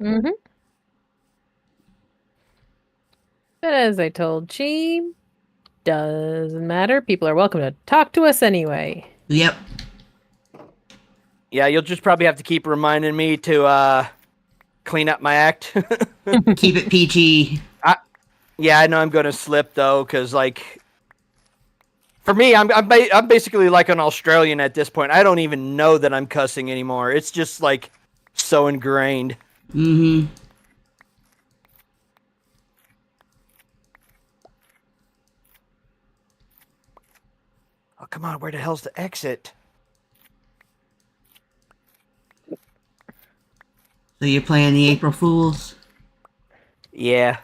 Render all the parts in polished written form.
Mm-hmm. But as I told Chi, doesn't matter. People are welcome to talk to us anyway. Yep. Yeah, you'll just probably have to keep reminding me to clean up my act. Keep it PG. Yeah, I know I'm gonna slip though, because like, for me, I'm basically like an Australian at this point. I don't even know that I'm cussing anymore. It's just like so ingrained. Mm-hmm. Oh, come on, where the hell's the exit? So you're playing the April Fools? Yeah.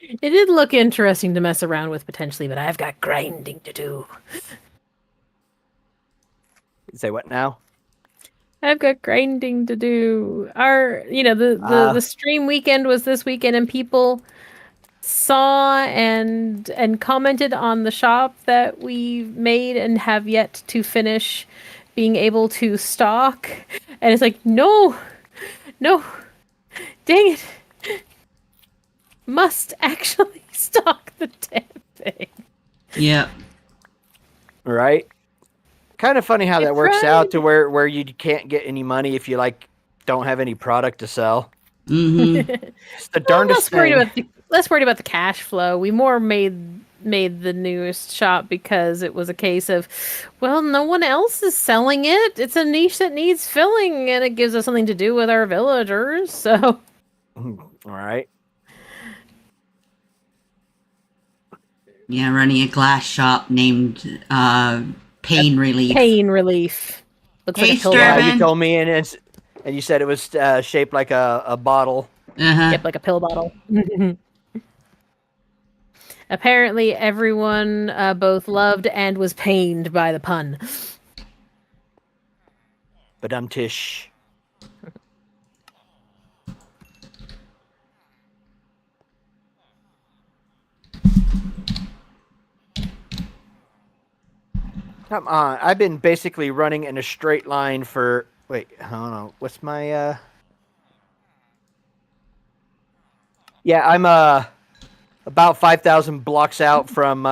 It did look interesting to mess around with potentially, but I've got grinding to do. Say what now? I've got grinding to do. The stream weekend was this weekend, and people saw and commented on the shop that we made and have yet to finish being able to stock. And it's like, no, dang it. Must actually stock the damn thing. Yep. Right? Kind of funny how I that works tried. out to where you can't get any money if you like don't have any product to sell. Mm-hmm. It's the darndest thing. Less worried about the cash flow. We more made the newest shop because it was a case of, well, no one else is selling it. It's a niche that needs filling, and it gives us something to do with our villagers. So, All right. Yeah, running a glass shop named Pain Relief. Pain relief. Looks Hey, like a pill Sturban. bottle. You told me, and you said it was shaped like a bottle. Uh-huh. Yep, like a pill bottle. Apparently, everyone both loved and was pained by the pun. But tish. Come on, I've been basically running in a straight line for. Wait, hold on. What's my? Yeah, I'm about 5,000 blocks out from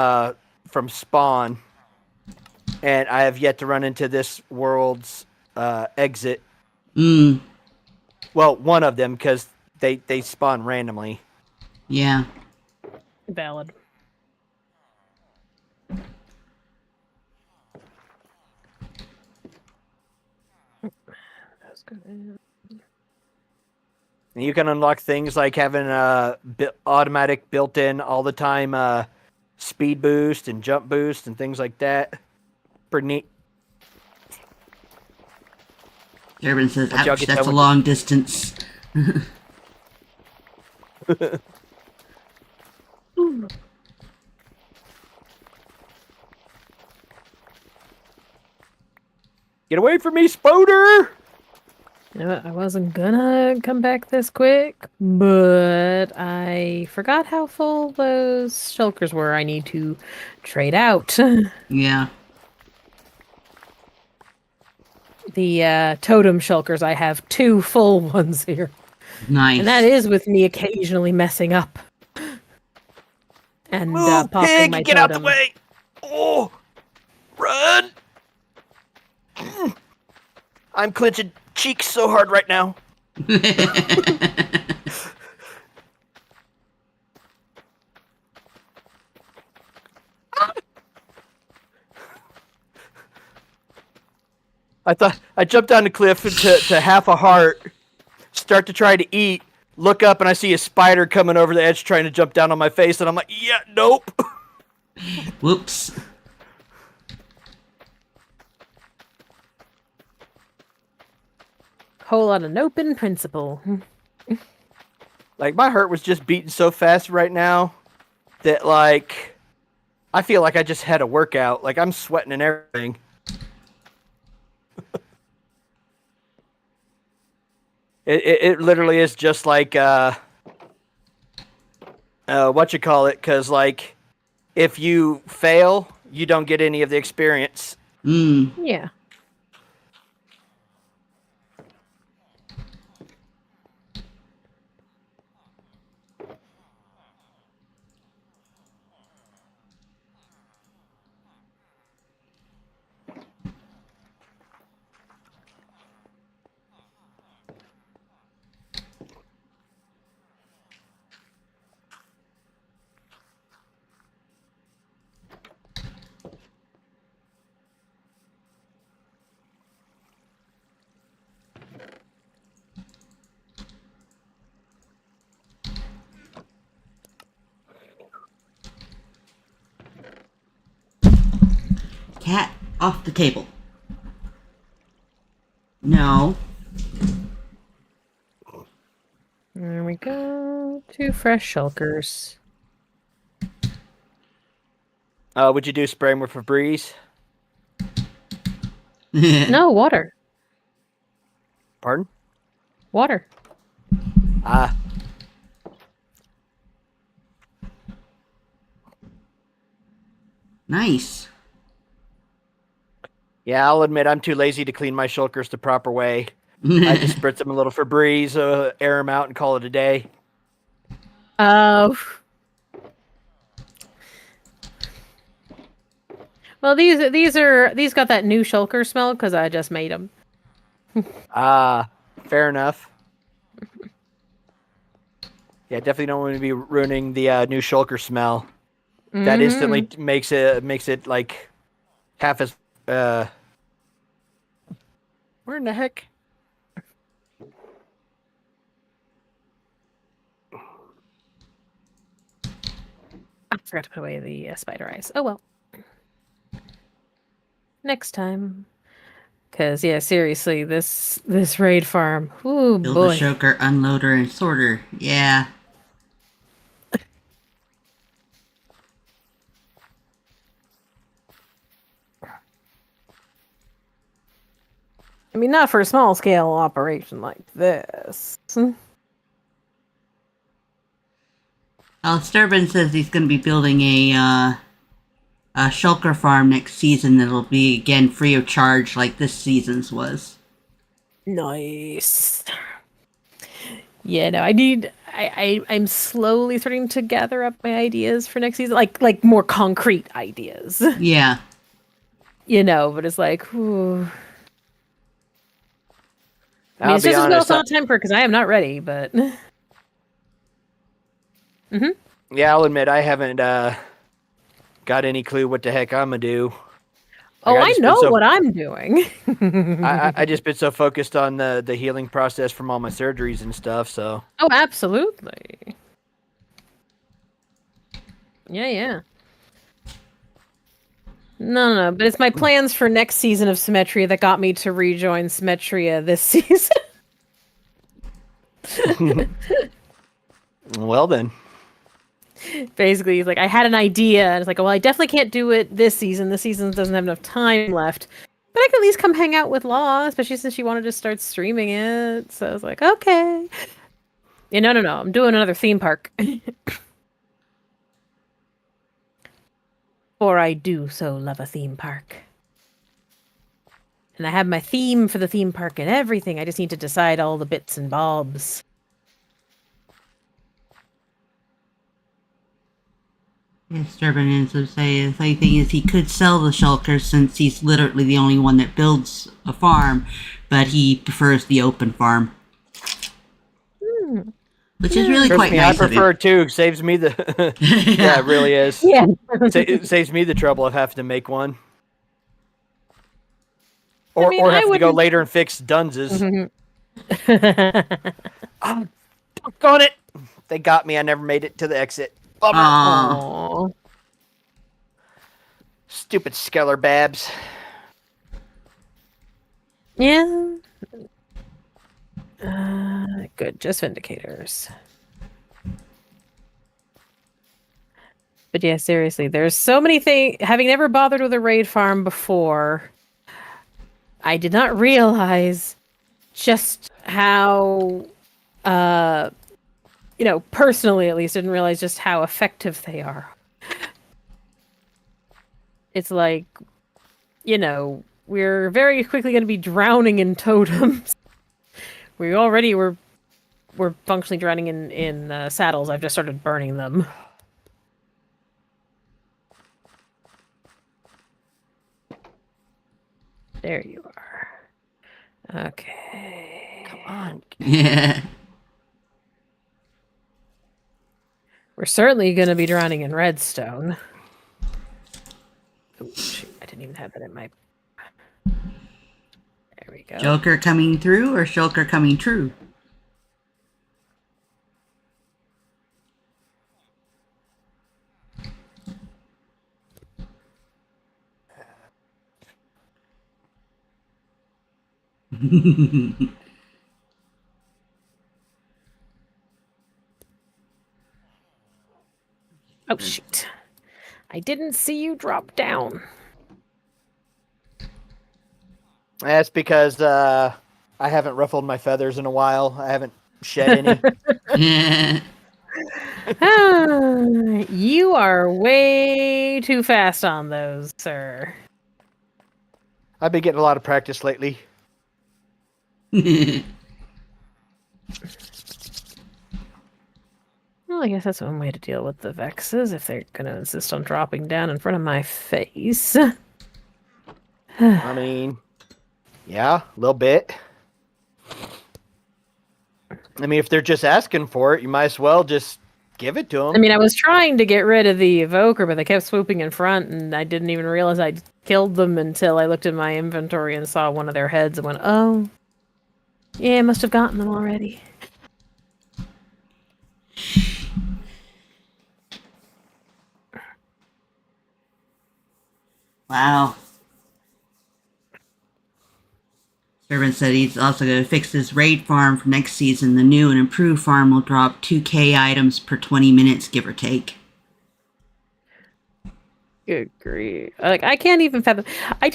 spawn, and I have yet to run into this world's exit. Mm. Well, one of them, because they spawn randomly. Yeah. Valid. And you can unlock things like having a automatic built-in all the time speed boost and jump boost and things like that. Pretty neat. Sturban says, But y'all ouch, get that's done a with long distance. Get away from me, Spoder! You know what? I wasn't gonna come back this quick, but I forgot how full those shulkers were. I need to trade out. Yeah. The totem shulkers, I have 2 full ones here. Nice. And that is with me occasionally messing up. And Move, popping pig! my Get totem. out the way! Oh! Run! I'm clenching cheeks so hard right now. I thought I jumped down the cliff to half a heart, start to try to eat, look up, and I see a spider coming over the edge trying to jump down on my face, and I'm like, yeah, nope. Whoops. Whole lot of nope in principle. Like, my heart was just beating so fast right now that, like, I feel like I just had a workout. Like, I'm sweating and everything. It literally is just like, what you call it, because, like, if you fail, you don't get any of the experience. Mm. Yeah. Cat off the table. No. There we go. 2 fresh shulkers. Would you do spray them with Febreze? No, water. Pardon? Water. Ah. Nice. Yeah, I'll admit I'm too lazy to clean my shulkers the proper way. I just spritz them a little Febreze, air them out, and call it a day. Oh. Well, these got that new shulker smell because I just made them. Fair enough. Yeah, definitely don't want to be ruining the new shulker smell. That instantly makes it like half as where in the heck? I forgot to put away the spider eyes. Oh well. Next time. Because, yeah, seriously, this raid farm. Ooh, Build boy. a shulker, unloader, and sorter. Yeah. I mean, not for a small-scale operation like this. Sturbin says he's going to be building a shulker farm next season that'll be, again, free of charge like this season's was. Nice. Yeah, no, I'm slowly starting to gather up my ideas for next season, like more concrete ideas. Yeah. You know, but it's like, ooh. I mean, I'll it's be just as well honest. it's not temper because I am not ready, but. Yeah, I'll admit I haven't got any clue what the heck I'm gonna do. Oh, I just know been so- what I'm doing. I just been so focused on the healing process from all my surgeries and stuff. So Oh, absolutely. Yeah. No, but it's my plans for next season of Symmetria that got me to rejoin Symmetria this season. well then. Basically, he's like, I had an idea, and it's like, well, I definitely can't do it this season. This season doesn't have enough time left. But I can at least come hang out with Law, especially since she wanted to start streaming it. So I was like, okay. Yeah, no. I'm doing another theme park. For I do so love a theme park. And I have my theme for the theme park and everything. I just need to decide all the bits and bobs. Yeah, Sturbin ends up saying the funny thing is he could sell the shulker since he's literally the only one that builds a farm, but he prefers the open farm. Which is really Trust quite me, nice I of prefer him. it too. Saves me the yeah, it really is. Yeah. It saves me the trouble of having to make one. Or, I mean, or I have to go wouldn't- later and fix Dunz's. Oh, got it! They got me. I never made it to the exit. Bummer. Aww. Stupid Skeller Babs. Yeah. Good, just Vindicators. But yeah, seriously, there's so many things. Having never bothered with a raid farm before, I did not realize just how, personally at least, didn't realize just how effective they are. It's like, we're very quickly going to be drowning in totems. We already were functionally drowning in saddles. I've just started burning them. There you are. Okay. Come on. Yeah. We're certainly going to be drowning in redstone. Oh, shoot. I didn't even have that in my... There we go. Joker coming through or shulker coming true? Oh, shoot. I didn't see you drop down. That's because I haven't ruffled my feathers in a while. I haven't shed any. You are way too fast on those, sir. I've been getting a lot of practice lately. Well, I guess that's one way to deal with the Vexes if they're going to insist on dropping down in front of my face. I mean, yeah, a little bit. I mean, if they're just asking for it, you might as well just give it to them. I mean, I was trying to get rid of the evoker, but they kept swooping in front, and I didn't even realize I'd killed them until I looked at my inventory and saw one of their heads and went, oh, yeah, I must have gotten them already. Wow. Servant said he's also going to fix his raid farm for next season. The new and improved farm will drop 2k items per 20 minutes, give or take. Good grief. Like, I can't even fathom. I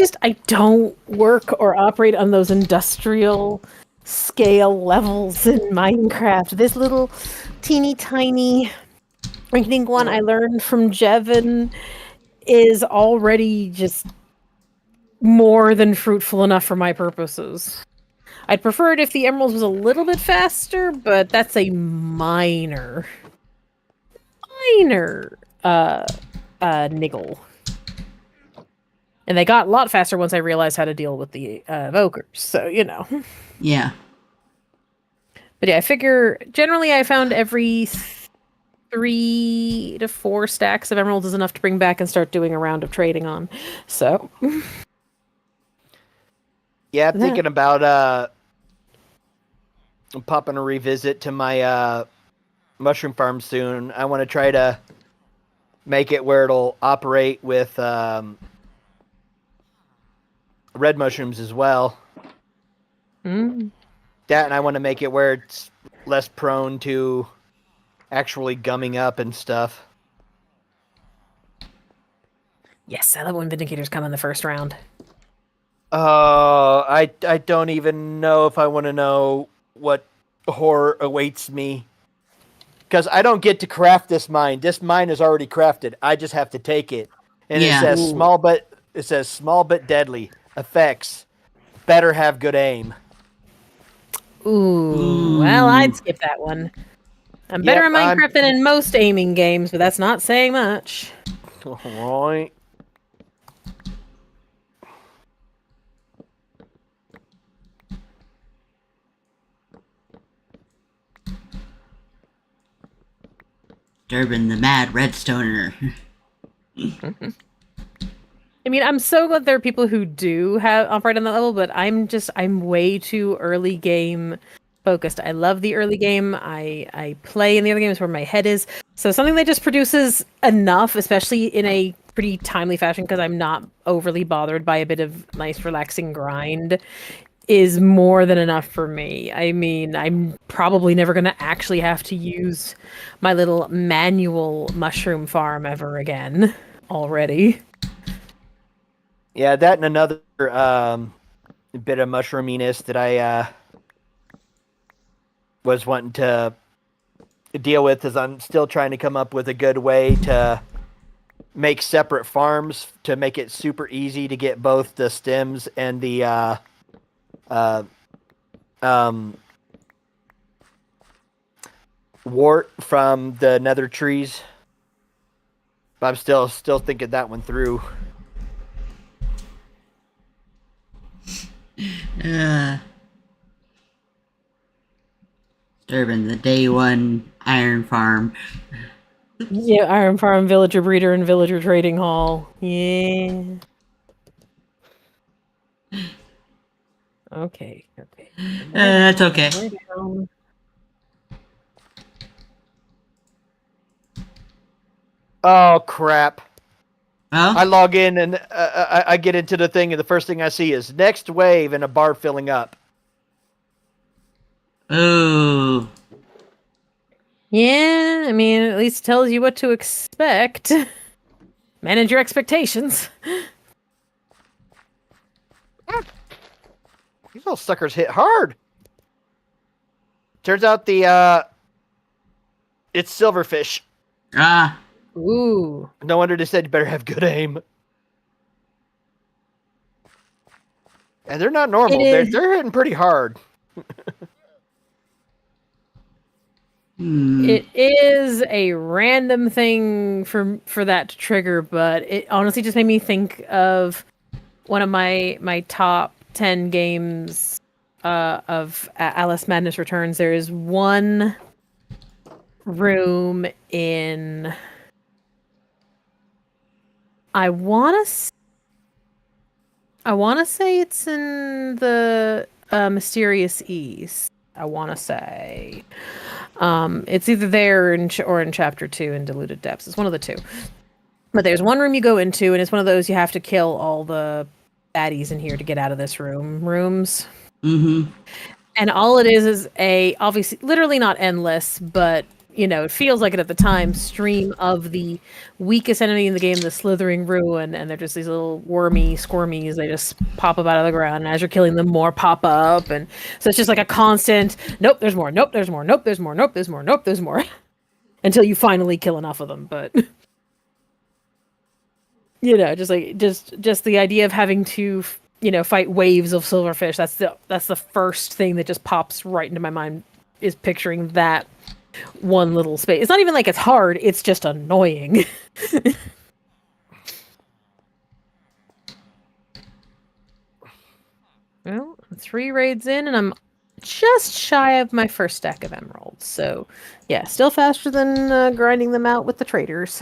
don't work or operate on those industrial scale levels in Minecraft. This little teeny tiny rinky-dink one I learned from Jevin is already just more than fruitful enough for my purposes. I'd prefer it if the emeralds was a little bit faster, but that's a minor niggle. And they got a lot faster once I realized how to deal with the evokers, so, you know. Yeah. But yeah, I figure, generally I found every 3 to 4 stacks of emeralds is enough to bring back and start doing a round of trading on. So... Yeah, I'm thinking about popping a revisit to my mushroom farm soon. I want to try to make it where it'll operate with red mushrooms as well. Mm. That, and I want to make it where it's less prone to actually gumming up and stuff. Yes, I love when Vindicators come in the first round. Oh, I don't even know if I want to know what horror awaits me. Because I don't get to craft this mine. This mine is already crafted. I just have to take it. And Yeah. it says small but deadly. Effects. Better have good aim. Ooh, well, I'd skip that one. I'm better in Minecraft than in most aiming games, but that's not saying much. Alright. Durbin, the mad redstoner. I mean, I'm so glad there are people who do operate on that level, but I'm way too early game focused. I love the early game. I play in the other games where my head is. So something that just produces enough, especially in a pretty timely fashion, because I'm not overly bothered by a bit of nice relaxing grind, is more than enough for me. I mean, I'm probably never going to actually have to use my little manual mushroom farm ever again already. Yeah, that and another bit of mushroominess that I was wanting to deal with is I'm still trying to come up with a good way to make separate farms to make it super easy to get both the stems and the wart from the nether trees. But I'm still thinking that one through. Durbin, the day one iron farm. Yeah, iron farm, villager breeder, and villager trading hall. Yeah. Okay. That's okay. Oh crap! Well, I log in and I get into the thing, and the first thing I see is next wave and a bar filling up. Oh. Yeah, I mean, at least tells you what to expect. Manage your expectations. These little suckers hit hard. Turns out it's silverfish. Ah. Ooh. No wonder they said you better have good aim. And they're not normal. They're hitting pretty hard. It is a random thing for that to trigger, but it honestly just made me think of one of my top 10 games of Alice Madness Returns. There is one room in I want to say it's in the Mysterious East. I want to say it's either there or in Chapter 2 in Diluted Depths. It's one of the two. But there's one room you go into, and it's one of those you have to kill all the baddies in here to get out of this rooms. Mm-hmm. And all it is obviously literally not endless, but it feels like it at the time, stream of the weakest enemy in the game, the Slithering Ruin, and they're just these little wormy squirmies. They just pop up out of the ground, and as you're killing them, more pop up, and so it's just like a constant, nope, there's more, nope, there's more, nope, there's more, nope, there's more, nope, there's more, until you finally kill enough of them, but... just the idea of having to, fight waves of silverfish. That's the first thing that just pops right into my mind, is picturing that one little space. It's not even like it's hard, it's just annoying. Well, 3 raids in, and I'm just shy of my first stack of emeralds. So, yeah, still faster than grinding them out with the traders.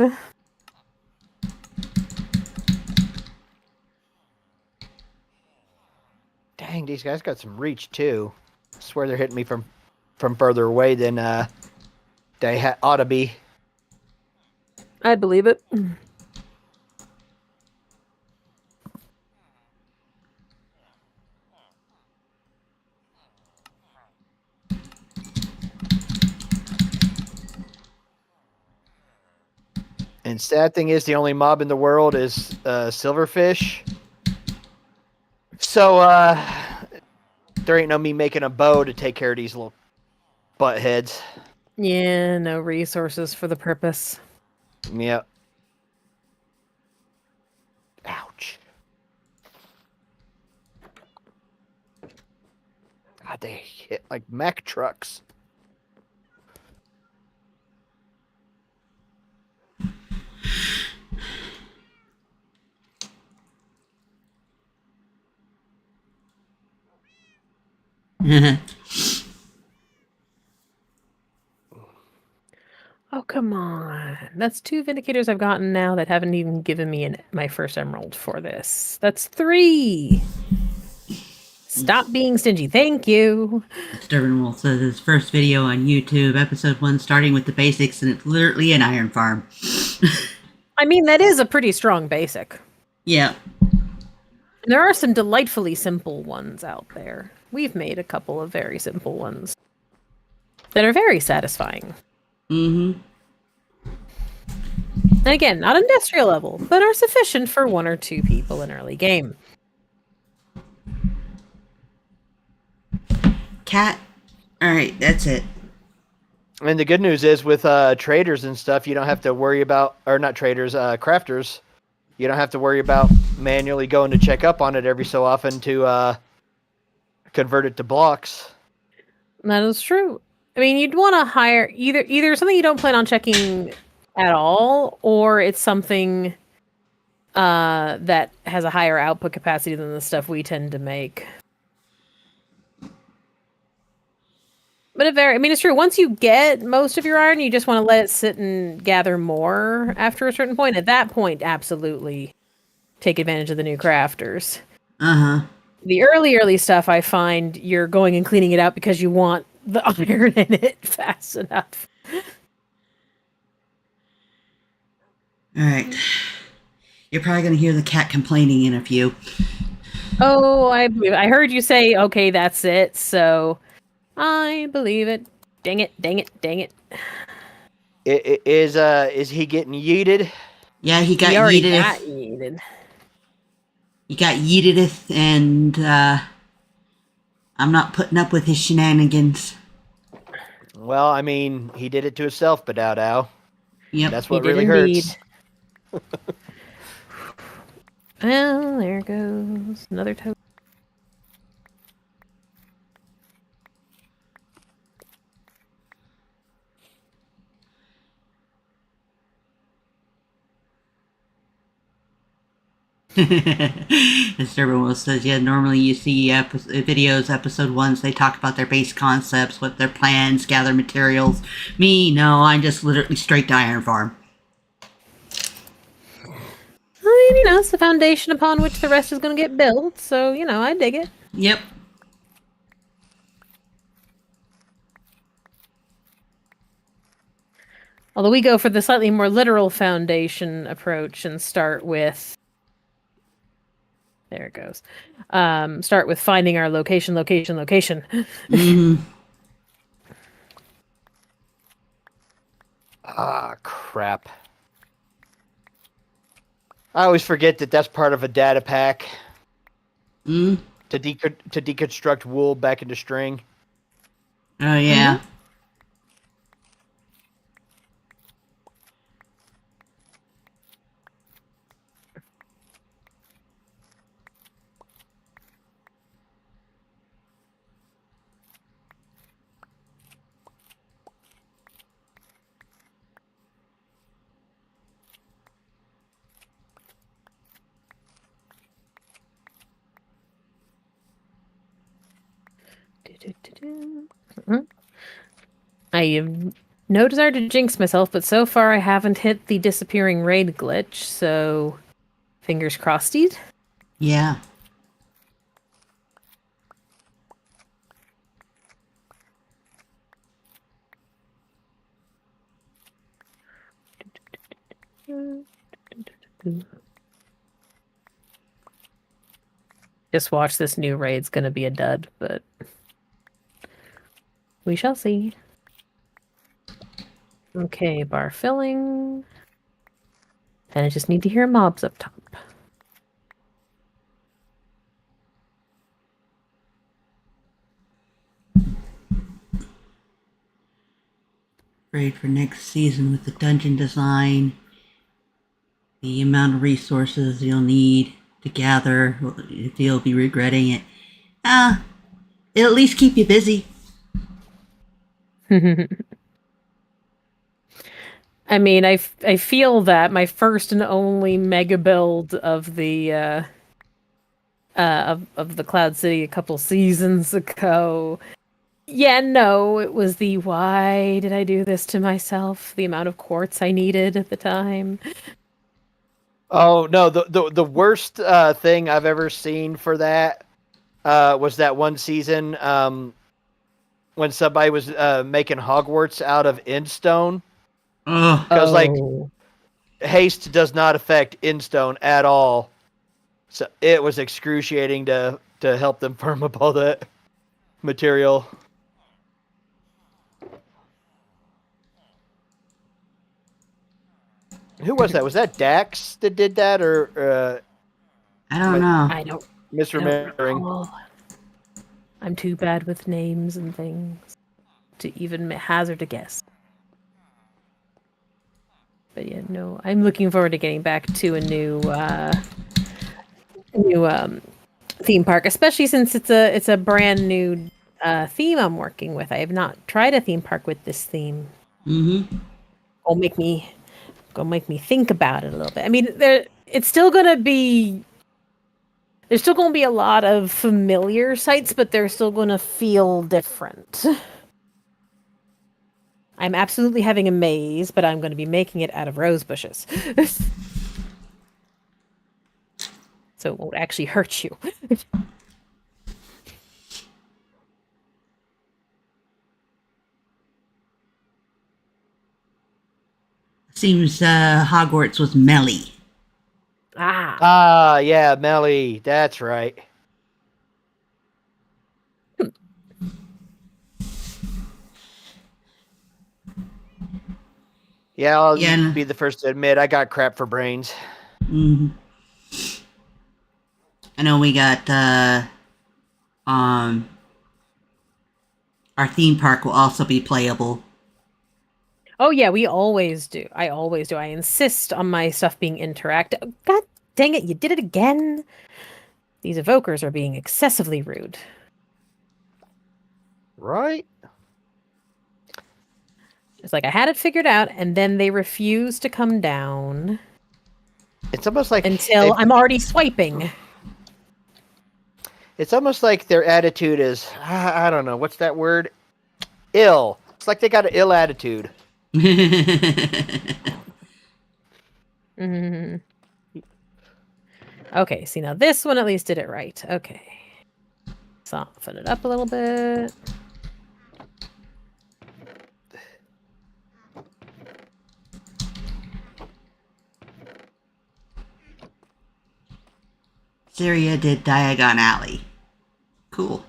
Dang, these guys got some reach too. I swear they're hitting me from further away than they ought to be. I'd believe it. And sad thing is, the only mob in the world is silverfish. So there ain't no me making a bow to take care of these little butt heads. Yeah, no resources for the purpose. Yep. Ouch. God, they hit like Mack trucks. Oh, come on. That's 2 Vindicators I've gotten now that haven't even given me my first emerald for this. That's 3! Stop being stingy. Thank you. Stubborn Wolf says his first video on YouTube, episode 1, starting with the basics, and it's literally an iron farm. I mean, that is a pretty strong basic. Yeah. There are some delightfully simple ones out there. We've made a couple of very simple ones that are very satisfying. Mm-hmm. And again, not industrial level, but are sufficient for 1 or 2 people in early game. Cat. Alright, that's it. And the good news is, with traders and stuff, you don't have to worry about, or not traders, crafters, you don't have to worry about manually going to check up on it every so often to convert it to blocks. That is true. I mean, you'd want to hire either something you don't plan on checking at all, or it's something that has a higher output capacity than the stuff we tend to make. But it's true. Once you get most of your iron, you just want to let it sit and gather more after a certain point. At that point, absolutely take advantage of the new crafters. Uh-huh. The early stuff, I find you're going and cleaning it out because you want the iron in it fast enough. Alright. You're probably going to hear the cat complaining in a few. Oh, I heard you say, okay, that's it, so I believe it. Dang it, dang it, dang it. Is he getting yeeted? Yeah, he got He already got yeeted. yeeted. He got yeeted, and I'm not putting up with his shenanigans. Well, I mean, he did it to himself, Badao. Yep. That's He what did really indeed. hurts. Well, there goes another toad. As everyone says, yeah, normally you see videos, episode ones, they talk about their base concepts, what their plans, gather materials. Me, no, I'm just literally straight to Iron Farm. I mean, it's the foundation upon which the rest is going to get built, so, I dig it. Yep. Although we go for the slightly more literal foundation approach and start with... There it goes. Start with finding our location. Mm-hmm. Ah, crap. I always forget that that's part of a data pack. Mm. To deconstruct wool back into string. Oh, yeah. Mm-hmm. I have no desire to jinx myself, but so far I haven't hit the disappearing raid glitch, so fingers crossed. Yeah. Just watch, this new raid's gonna be a dud, but we shall see. Okay, bar filling. And I just need to hear mobs up top. Great for next season with the dungeon design, the amount of resources you'll need to gather, if you'll be regretting it. It'll at least keep you busy. I mean, I feel that my first and only mega build of the of the Cloud City a couple seasons ago. Yeah, no, it was the why did I do this to myself? The amount of quartz I needed at the time. Oh no, the worst thing I've ever seen for that was that one season when somebody was making Hogwarts out of endstone. Because like haste does not affect endstone at all, so it was excruciating to help them firm up all that material. Who was that? Was that Dax that did that, or I don't know. I don't misremembering? I'm too bad with names and things to even hazard a guess. But yeah, no, I'm looking forward to getting back to a new theme park, especially since it's a brand new theme I'm working with. I have not tried a theme park with this theme. Mm-hmm. Go make me think about it a little bit. I mean, it's still gonna be. There's still going to be a lot of familiar sites, but they're still going to feel different. I'm absolutely having a maze, but I'm going to be making it out of rose bushes. So it won't actually hurt you. Seems Hogwarts was Melly. Yeah, Melly. That's right. Yeah, I'll Yeah. be the first to admit I got crap for brains. I know we got our theme park will also be playable. Oh yeah, we always do. I always do. I insist on my stuff being interactive. God dang it, you did it again. These evokers are being excessively rude. Right? It's like I had it figured out, and then they refuse to come down It's almost like until I'm already swiping. It's almost like their attitude is, I don't know, what's that word? Ill. It's like they got an ill attitude. Mm-hmm. Okay, see now this one at least did it right. Okay. Soften it up a little bit. Syria did Diagon Alley. Cool.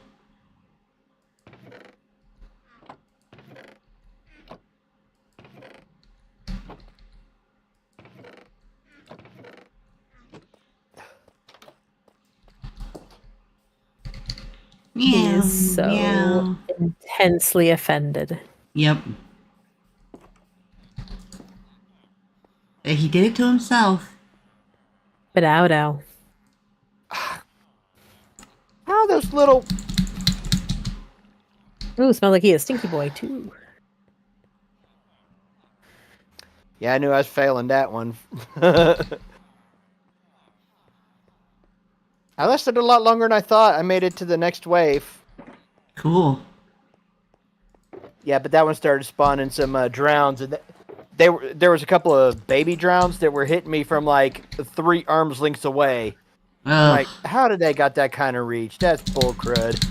He is so intensely offended. Yep. He did it to himself. But ow. How those little... Ooh, smells like he is stinky boy too. Yeah, I knew I was failing that one. I lasted a lot longer than I thought. I made it to the next wave. Cool. Yeah, but that one started spawning some drowns, and there was a couple of baby drowns that were hitting me from like 3 arms lengths away. Like, how did they got that kind of reach? That's bull crud.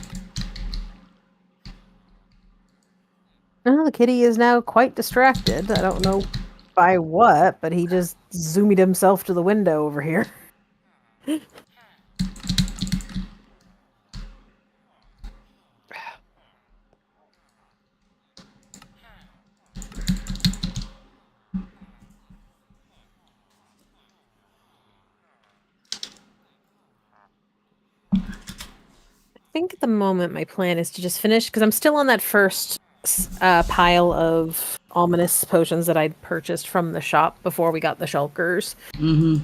Oh, the kitty is now quite distracted. I don't know by what, but he just zoomed himself to the window over here. I think at the moment my plan is to just finish, because I'm still on that first pile of ominous potions that I'd purchased from the shop before we got the shulkers.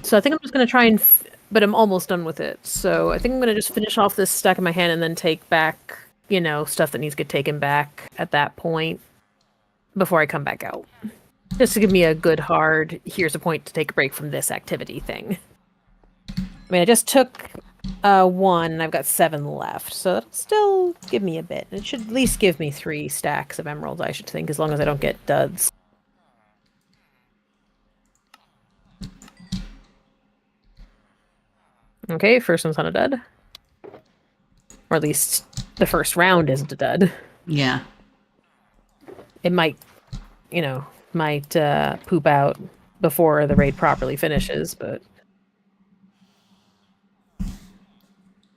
So I think I'm just going to try and... but I'm almost done with it. So I think I'm going to just finish off this stack in my hand and then take back, stuff that needs to get taken back at that point before I come back out. Just to give me a good hard, here's a point to take a break from this activity thing. I mean, I just took 1, and I've got 7 left, so that'll still give me a bit. It should at least give me 3 stacks of emeralds, I should think, as long as I don't get duds. Okay, first one's not a dud. Or at least the first round isn't a dud. Yeah. It might, poop out before the raid properly finishes, but...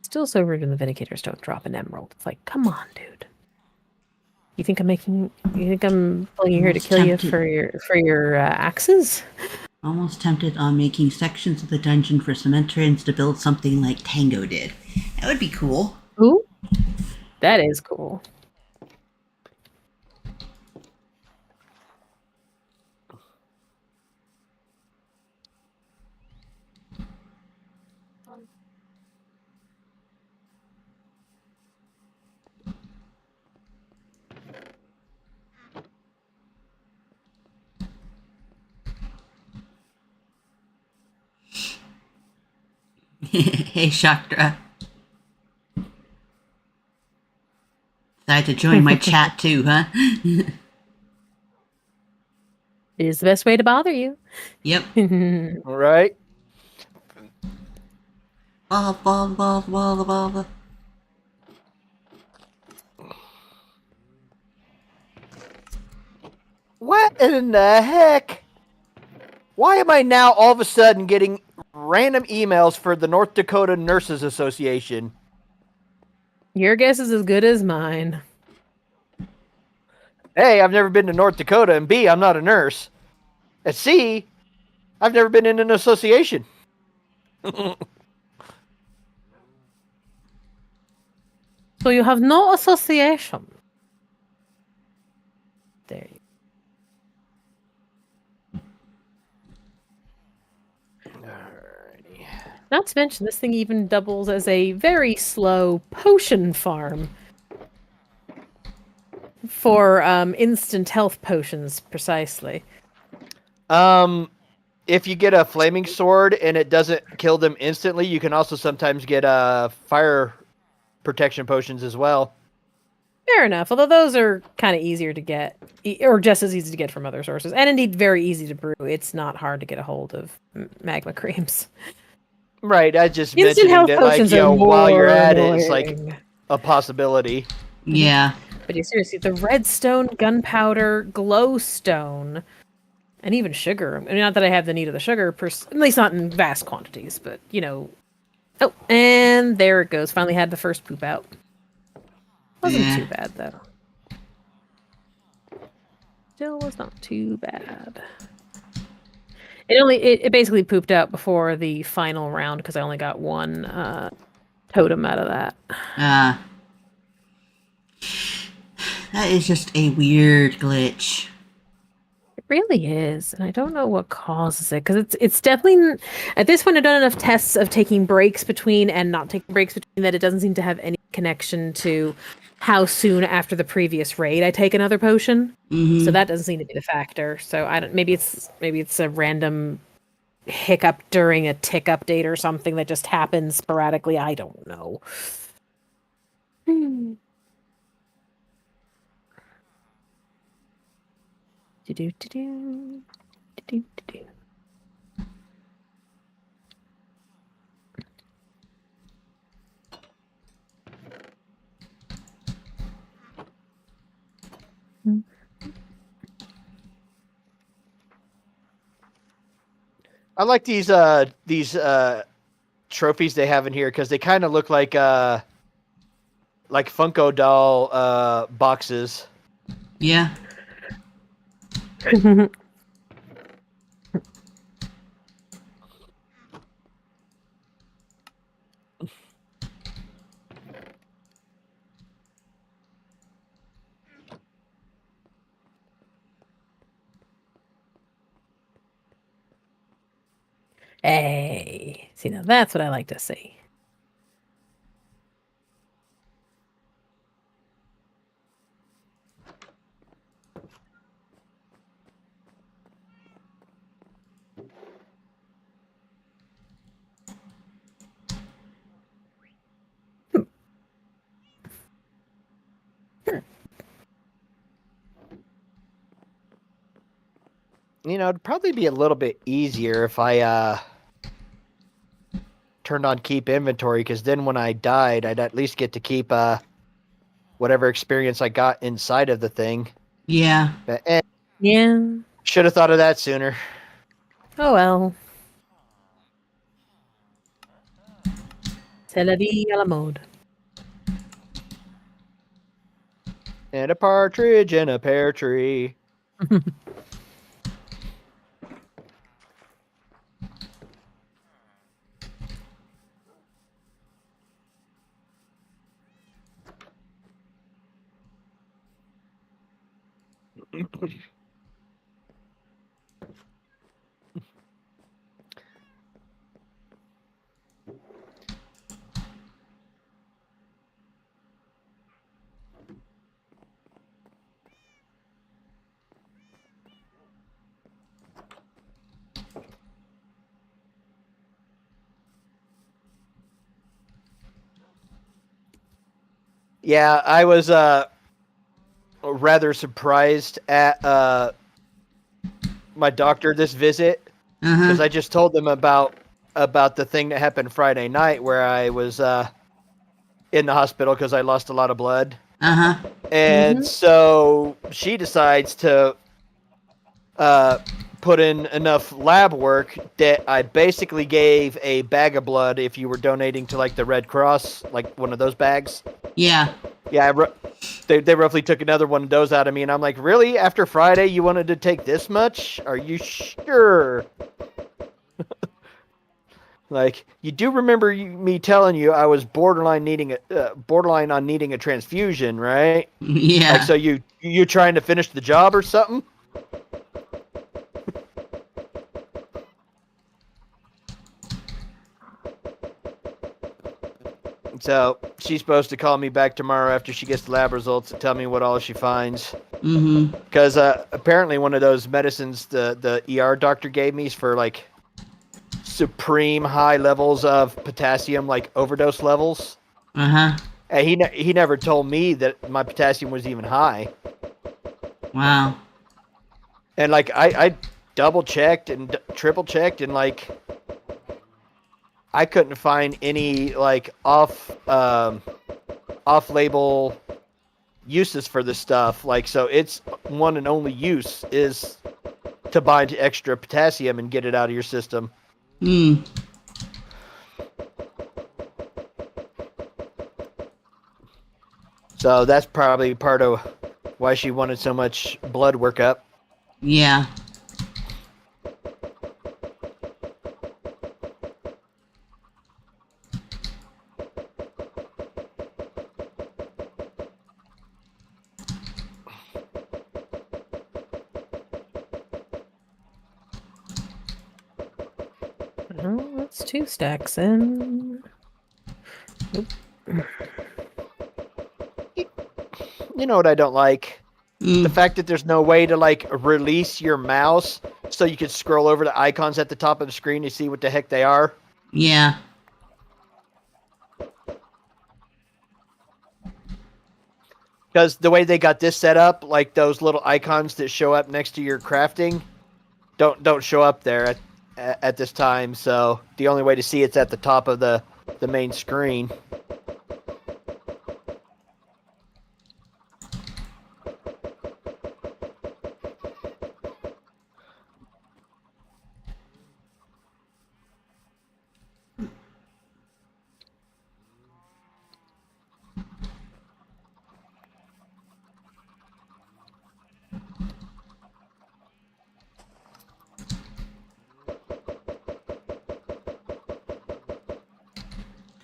Still so rude when the Vindicators don't drop an emerald. It's like, come on, dude. You think I'm pulling you here to kill you for your axes? Almost tempted on making sections of the dungeon for some entrants to build something like Tango did. That would be cool. Ooh, that is cool. Hey, Shaktra. Decided to join my chat too, huh? It is the best way to bother you. Yep. All right. Blah. What in the heck? Why am I now all of a sudden getting random emails for the North Dakota Nurses Association? Your guess is as good as mine. A, I've never been to North Dakota, and B, I'm not a nurse. At sea, I've never been in an association. So you have no association. There you Alrighty. Not to mention, this thing even doubles as a very slow potion farm for instant health potions, precisely. If you get a flaming sword and it doesn't kill them instantly, you can also sometimes get fire protection potions as well. Fair enough, although those are kind of easier to get, or just as easy to get from other sources, and indeed very easy to brew. It's not hard to get a hold of magma creams. Right, I just Instant mentioning health that, like, potions you know, are while you're more at it, it's like annoying. a possibility. Yeah. But yeah, seriously, the redstone, gunpowder, glowstone, and even sugar. I mean, not that I have the need of the sugar, at least not in vast quantities, but, you know. Oh, and there it goes. Finally had the first poop out. Wasn't Yeah. too bad, though. Still was not too bad. It basically pooped out before the final round because I only got one totem out of that. That is just a weird glitch. It really is, and I don't know what causes it because it's definitely at this point I've done enough tests of taking breaks between and not taking breaks between that it doesn't seem to have any connection to how soon after the previous raid I take another potion. Mm-hmm. So that doesn't seem to be the factor. So I don't. Maybe it's a random hiccup during a tick update or something that just happens sporadically. I don't know. Do-do-do-do. Do-do-do-do. I like these trophies they have in here because they kind of look like Funko doll boxes. Yeah. Hey, see, now that's what I like to see. You know, it'd probably be a little bit easier if I turned on keep inventory, because then when I died, I'd at least get to keep whatever experience I got inside of the thing. Yeah. But, Yeah. should have thought of that sooner. Oh well. C'est la vie à la mode. And a partridge in a pear tree. Yeah, I was rather surprised at my doctor this visit, because I just told them about the thing that happened Friday night where I was in the hospital because I lost a lot of blood. And so she decides to put in enough lab work that I basically gave a bag of blood if you were donating to like the Red Cross, like one of those bags. Yeah. Yeah, they roughly took another one of those out of me, and I'm like, really? After Friday, you wanted to take this much? Are you sure? Like, you do remember me telling you I was borderline on needing a transfusion, right? Yeah. Like, so you trying to finish the job or something? So she's supposed to call me back tomorrow after she gets the lab results and tell me what all she finds. Mm-hmm. Because apparently one of those medicines the ER doctor gave me is for like supreme high levels of potassium, like overdose levels. Uh-huh. And he never told me that my potassium was even high. Wow. And like I double checked and triple checked, and like I couldn't find any like off label uses for this stuff. Like, so its one and only use is to bind extra potassium and get it out of your system. Hmm. So that's probably part of why she wanted so much blood workup. Yeah. Oh, that's 2 stacks in. You know what I don't like? The fact that there's no way to like release your mouse so you can scroll over the icons at the top of the screen to see what the heck they are. Yeah. Because the way they got this set up, like those little icons that show up next to your crafting, don't show up there at this time. So the only way to see it's at the top of the main screen.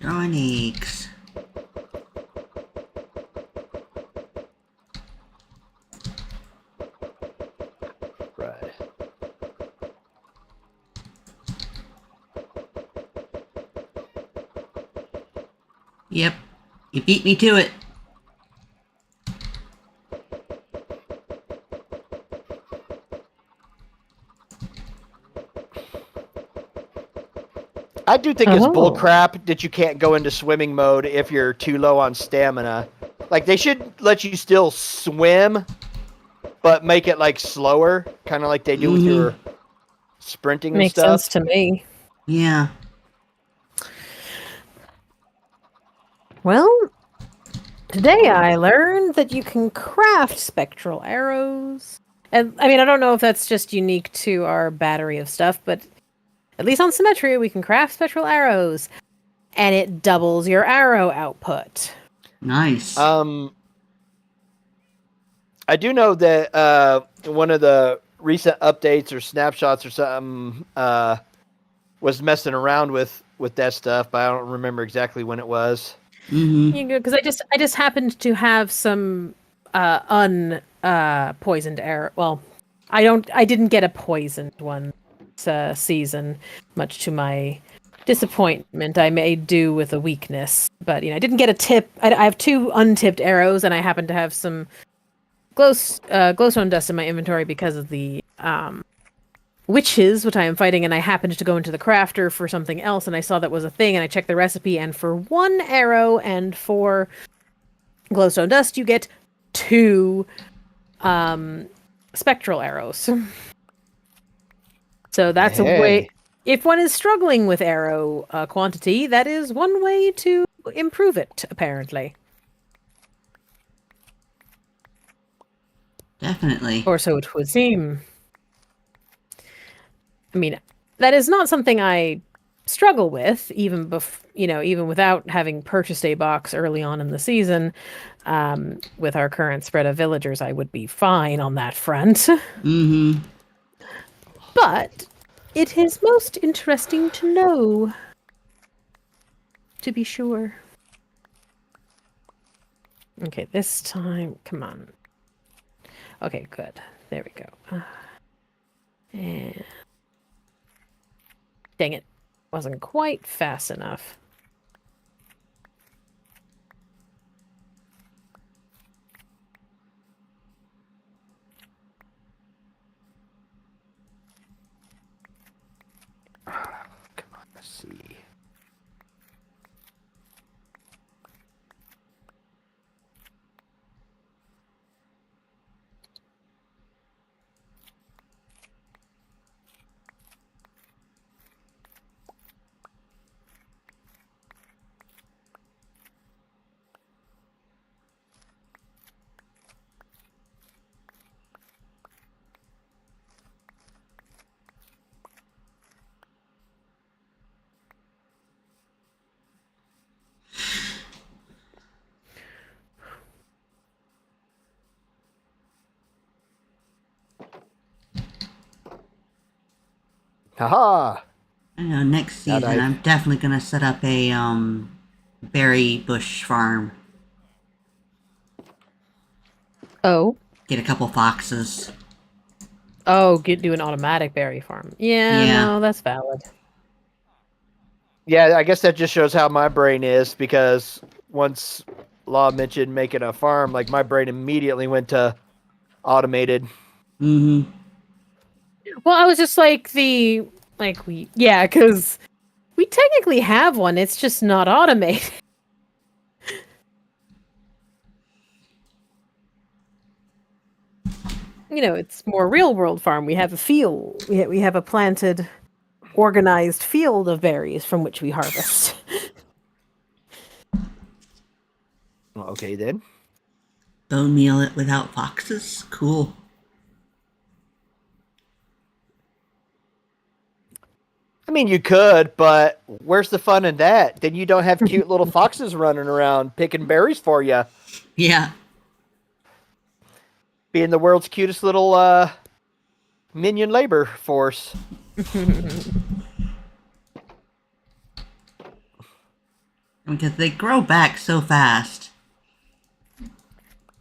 Throwing eggs. Right. Yep. You beat me to it. I do think it's Oh. bullcrap that you can't go into swimming mode if you're too low on stamina. Like, they should let you still swim, but make it like slower, kind of like they do with your sprinting and Makes stuff. sense to me. Yeah. Well, today I learned that you can craft spectral arrows. And I mean, I don't know if that's just unique to our battery of stuff, but at least on Symmetry, we can craft spectral arrows, and it doubles your arrow output. Nice. I do know that one of the recent updates or snapshots or something was messing around with that stuff, but I don't remember exactly when it was. Because I just happened to have some poisoned arrow. Well, I didn't get a poisoned one this season, much to my disappointment. I made do with a weakness, but I didn't get a tip. I have 2 untipped arrows, and I happen to have some glowstone dust in my inventory because of the witches, which I am fighting, and I happened to go into the crafter for something else, and I saw that was a thing, and I checked the recipe, and for 1 arrow and 4 glowstone dust, you get 2 spectral arrows. So that's a way. If one is struggling with arrow quantity, that is one way to improve it, apparently. Definitely. Or so it would seem. I mean, that is not something I struggle with, even even without having purchased a box early on in the season. With our current spread of villagers, I would be fine on that front. Mm-hmm. But it is most interesting to know. To be sure. Okay, this time, come on. Okay, good. There we go. And dang it, wasn't quite fast enough. Come on, let's see. Haha. I know next season I'm definitely gonna set up a berry bush farm. Oh. Get a couple foxes. Oh, do an automatic berry farm. Yeah, no, that's valid. Yeah, I guess that just shows how my brain is, because once Law mentioned making a farm, like my brain immediately went to automated. Mm-hmm. Well, I was just like because we technically have one. It's just not automated. It's more real world farm. We have a field. We have a planted, organized field of berries from which we harvest. Okay, then. Bone meal it without foxes? Cool. I mean, you could, but where's the fun in that? Then you don't have cute little foxes running around picking berries for you. Yeah. Being the world's cutest little minion labor force. Because they grow back so fast.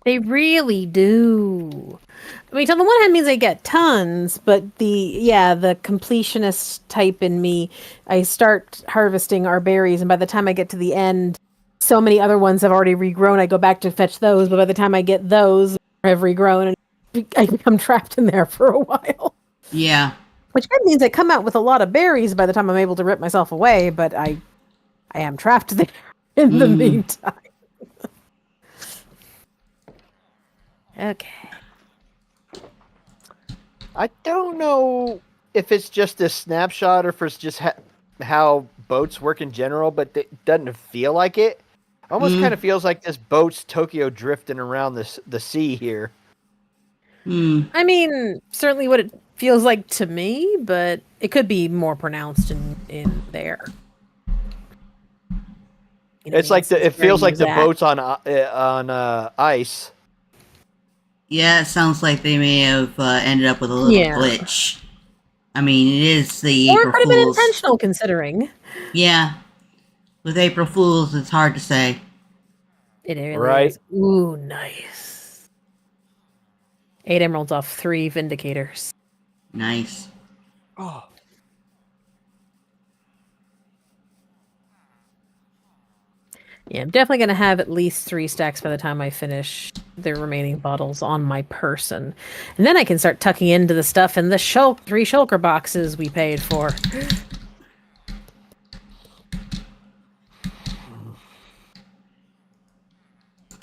They really do. I mean, on the one hand, means I get tons, but the completionist type in me, I start harvesting our berries, and by the time I get to the end, so many other ones have already regrown. I go back to fetch those, but by the time I get those, have regrown, and I become trapped in there for a while. Yeah. Which kind of means I come out with a lot of berries by the time I'm able to rip myself away, but I am trapped there in the meantime. Okay. I don't know if it's just a snapshot or if it's just how boats work in general, but it doesn't feel like it. Almost kind of feels like this boat's Tokyo drifting around the sea here. I mean, certainly what it feels like to me, but it could be more pronounced in there. It's like it feels like the boat's on ice. Yeah, it sounds like they may have ended up with a little glitch. I mean, it is the April Fools. Or it could have been intentional, considering. Yeah. With April Fools, it's hard to say. It really is. Ooh, nice. 8 emeralds off 3 vindicators. Nice. Oh. Yeah, I'm definitely going to have at least 3 stacks by the time I finish the remaining bottles on my person. And then I can start tucking into the stuff in the 3 shulker boxes we paid for.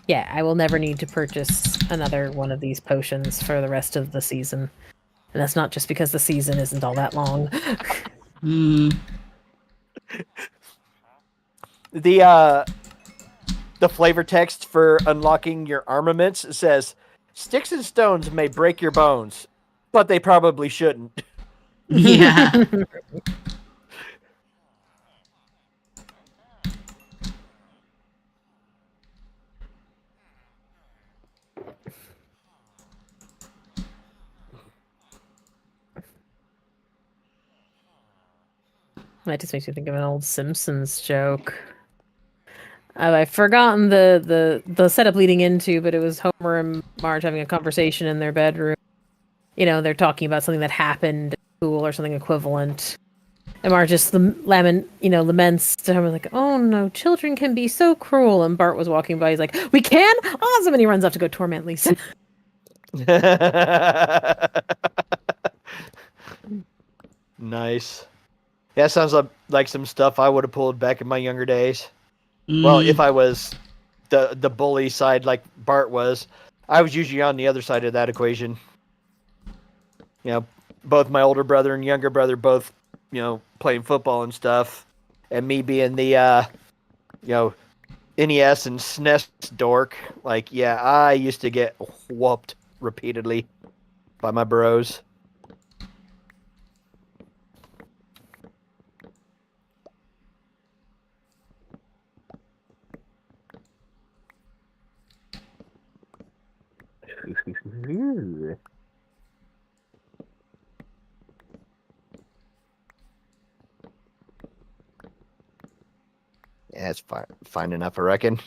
Yeah, I will never need to purchase another one of these potions for the rest of the season. And that's not just because the season isn't all that long. The flavor text for unlocking your armaments says, "Sticks and stones may break your bones, but they probably shouldn't." Yeah. That just makes me think of an old Simpsons joke. I've forgotten the setup leading into, but it was Homer and Marge having a conversation in their bedroom. You know, they're talking about something that happened at school or something equivalent. And Marge just laments to Homer like, "Oh no, children can be so cruel." And Bart was walking by. He's like, "We can? Awesome!" And he runs off to go torment Lisa. Nice. Yeah, sounds like some stuff I would have pulled back in my younger days. Well, if I was the bully side like Bart was, I was usually on the other side of that equation. You know, both my older brother and younger brother both, playing football and stuff, and me being the NES and SNES dork. Like, yeah, I used to get whooped repeatedly by my bros. Yeah, it's fine enough, I reckon.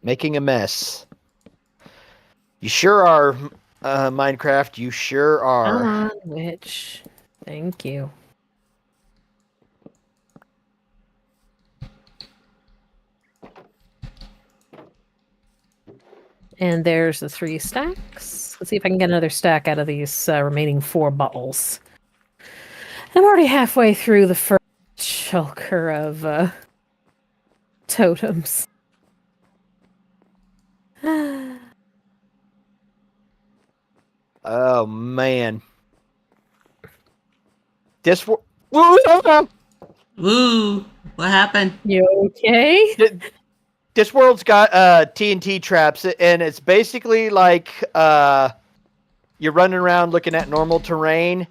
Making a mess. You sure are, Minecraft. You sure are. Come on, witch. Thank you. And there's the 3 stacks. Let's see if I can get another stack out of these remaining 4 bottles. I'm already halfway through the first shulker of totems. Oh man. Ooh, what happened? You okay? This world's got TNT traps, and it's basically like you're running around looking at normal terrain,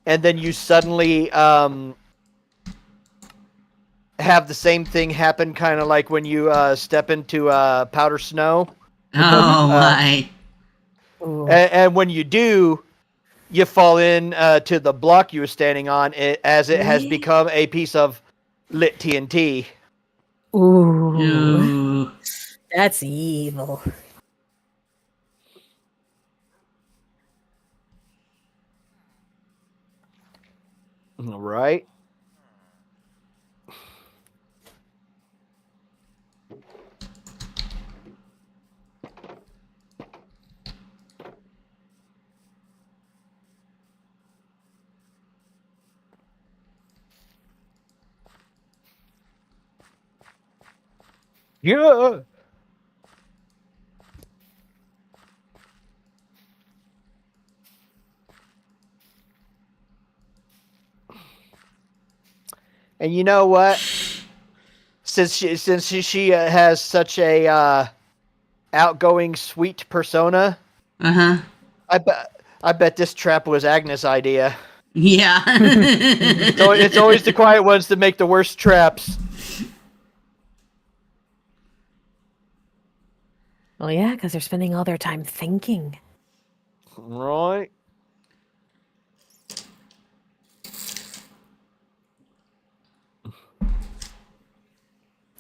and then you suddenly have the same thing happen, kind of like when you step into powder snow. Oh my! And when you do, you fall in to the block you were standing on, as it has become a piece of lit TNT. Ooh. That's evil. Right? Yeah. And you know what? Since she has such a outgoing, sweet persona, I bet this trap was Agnes' idea. Yeah. So it's always the quiet ones that make the worst traps. Well, yeah, because they're spending all their time thinking. Right.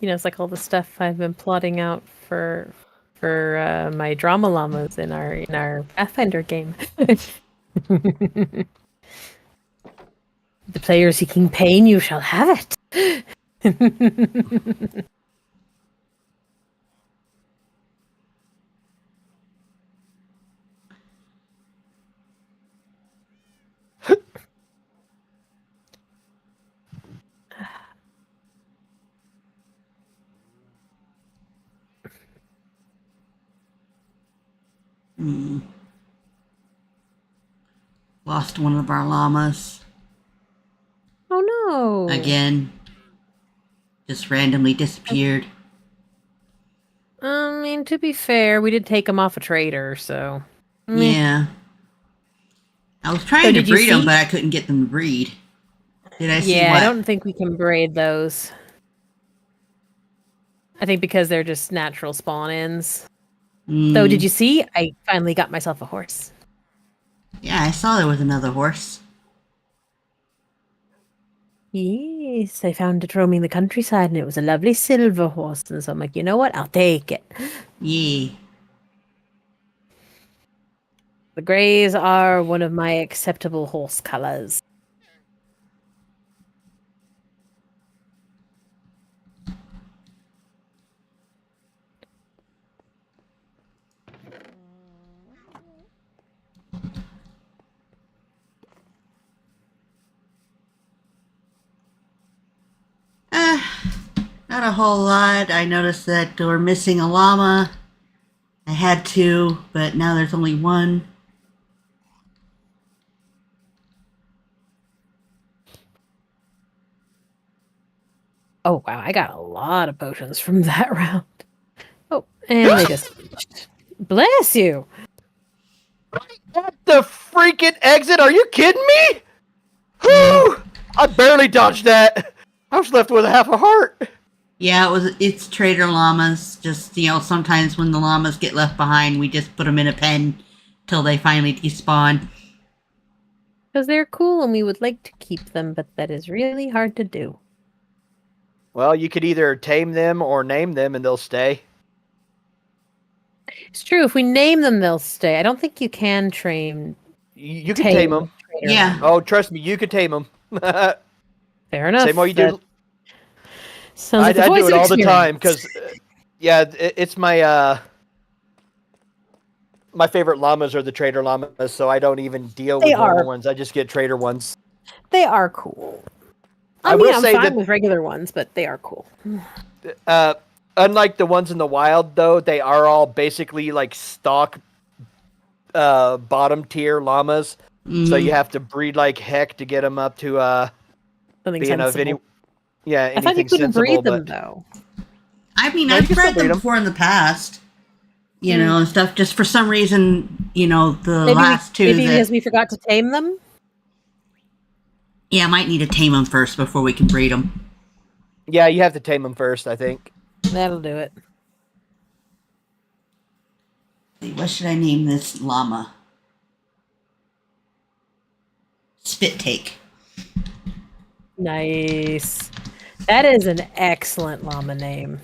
You know, it's like all the stuff I've been plotting out for my drama llamas in our Pathfinder game. The player seeking pain, you shall have it. Lost one of our llamas. Oh no. Again. Just randomly disappeared. I mean, to be fair, we did take him off a trader, so. Yeah. I was trying to breed them, but I couldn't get them to breed. Did I see what? I don't think we can braid those. I think because they're just natural spawn-ins. Though, did Mm. you see? I finally got myself a horse. Yeah, I saw there was another horse. Yes, I found it roaming the countryside, and it was a lovely silver horse. And so I'm like, you know what? I'll take it. Yay. The grays are one of my acceptable horse colors. Not a whole lot. I noticed that we're missing a llama. I had two, but now there's only one. Oh, wow. I got a lot of potions from that round. Oh, and they just... Bless you! At the freaking exit? Are you kidding me? Whew! I barely dodged that. I was left with half a heart. Yeah, it's trader llamas. Just, sometimes when the llamas get left behind, we just put them in a pen till they finally despawn. Because they're cool and we would like to keep them, but that is really hard to do. Well, you could either tame them or name them and they'll stay. It's true. If we name them, they'll stay. I don't think you can train. You can tame them. Yeah. Oh, trust me, you could tame them. Fair enough. Same way you do. Sounds like I do it all the time because because, it's my my favorite llamas are the trader llamas, so I don't even deal with normal ones. I just get trader ones. They are cool. I will say I'm fine that with regular ones, but they are cool. Unlike the ones in the wild, though, they are all basically like stock bottom tier llamas. So you have to breed like heck to get them up to Something being of sensible. anything I thought you couldn't sensible. breed them though. I mean, No, you I've can still bred them breed 'em. before in the past, and stuff. Just for some reason, the last two Maybe that... because we forgot to tame them. Yeah, I might need to tame them first before we can breed them. Yeah, you have to tame them first, I think. That'll do it. What should I name this llama? Spit Take. Nice. That is an excellent llama name.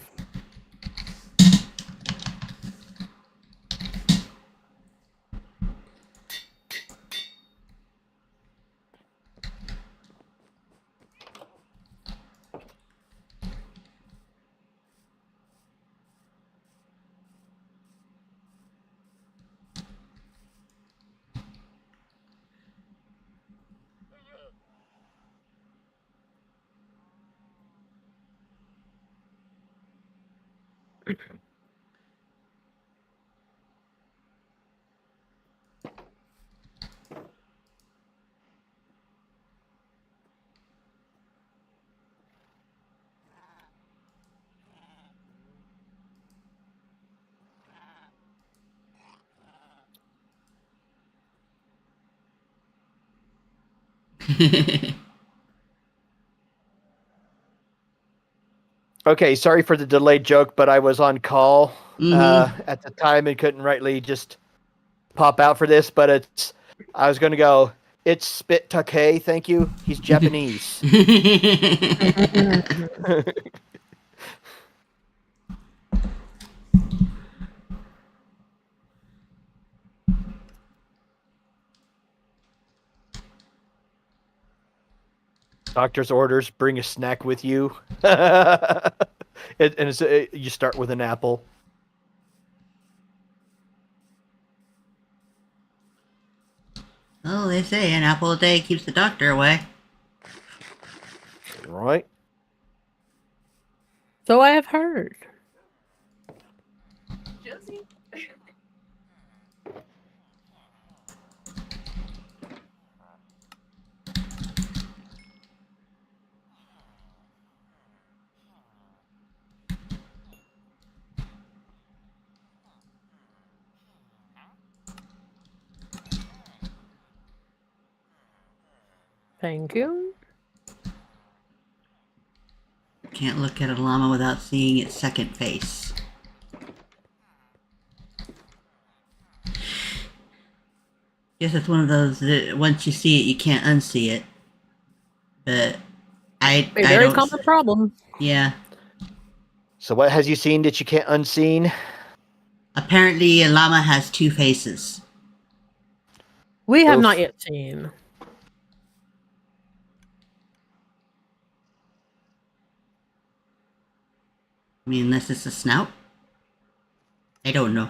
Okay, sorry for the delayed joke, but I was on call at the time and couldn't rightly just pop out for this. But I was going to go. It's Spit Take, thank you. He's Japanese. Doctor's orders: bring a snack with you. You start with an apple. Oh, they say an apple a day keeps the doctor away. Right. So I have heard. Thank you. Can't look at a llama without seeing its second face. Guess it's one of those that once you see it, you can't unsee it. But I very don't. common problem. Yeah. So what has you seen that you can't unseen? Apparently, a llama has two faces. We have Oof. not yet seen. I mean, unless it's a snout. I don't know.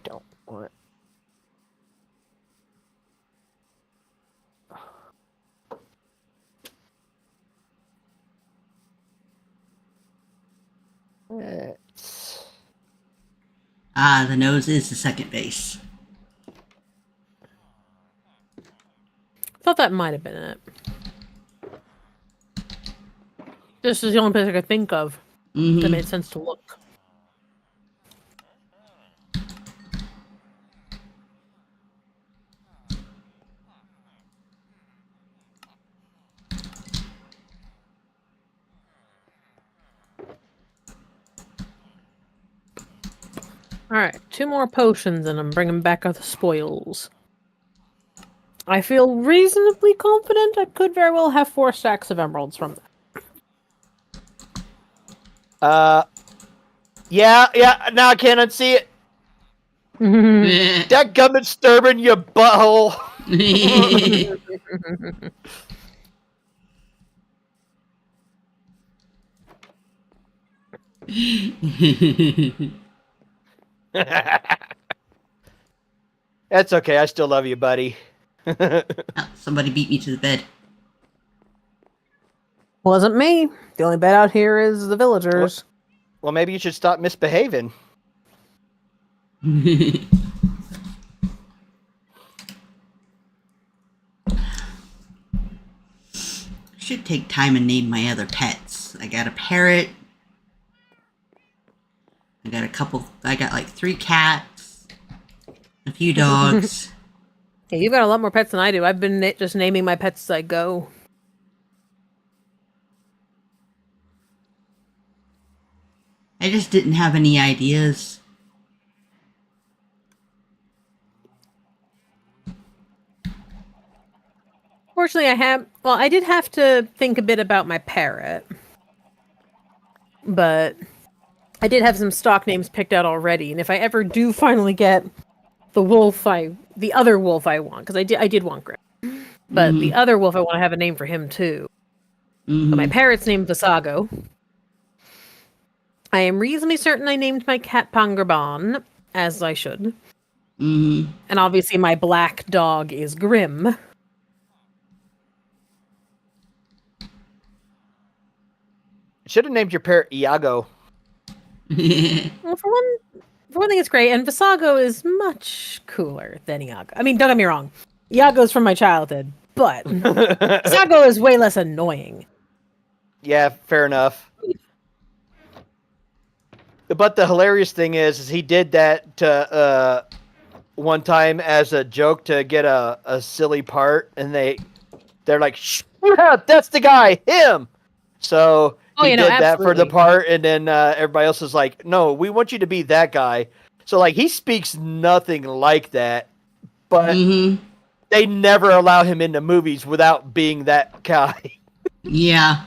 Don't want. Ah, the nose is the second face. Thought that might have been it. This is the only place I could think of that made sense to look. Alright, 2 more potions and I'm bringing back the spoils. I feel reasonably confident I could very well have 4 stacks of emeralds from that. Yeah, now I can't unsee it. That gummit disturbing your butthole. That's okay, I still love you, buddy. Oh, somebody beat me to the bed. Wasn't me. The only bed out here is the villagers. Well, maybe you should stop misbehaving. Should take time and name my other pets. I got a parrot. I got like 3 cats. A few dogs. Yeah, you've got a lot more pets than I do. I've been just naming my pets as I go. I just didn't have any ideas. Fortunately, I did have to think a bit about my parrot. But I did have some stock names picked out already, and if I ever do finally get the other wolf I want, because I did want Grim. But the other wolf, I want to have a name for him too. But my parrot's named Visago. I am reasonably certain I named my cat Pangraban, as I should. And obviously my black dog is Grim. Should have named your parrot Iago. Well, for one thing, it's great, and Visago is much cooler than Iago. I mean, don't get me wrong. Iago's from my childhood, but Visago is way less annoying. Yeah, fair enough. But the hilarious thing is he did that to one time as a joke to get a silly part, and they're like, yeah, that's the guy, him. So he did that for the part, and then everybody else is like, no, we want you to be that guy. So like he speaks nothing like that, but they never allow him into movies without being that guy. Yeah.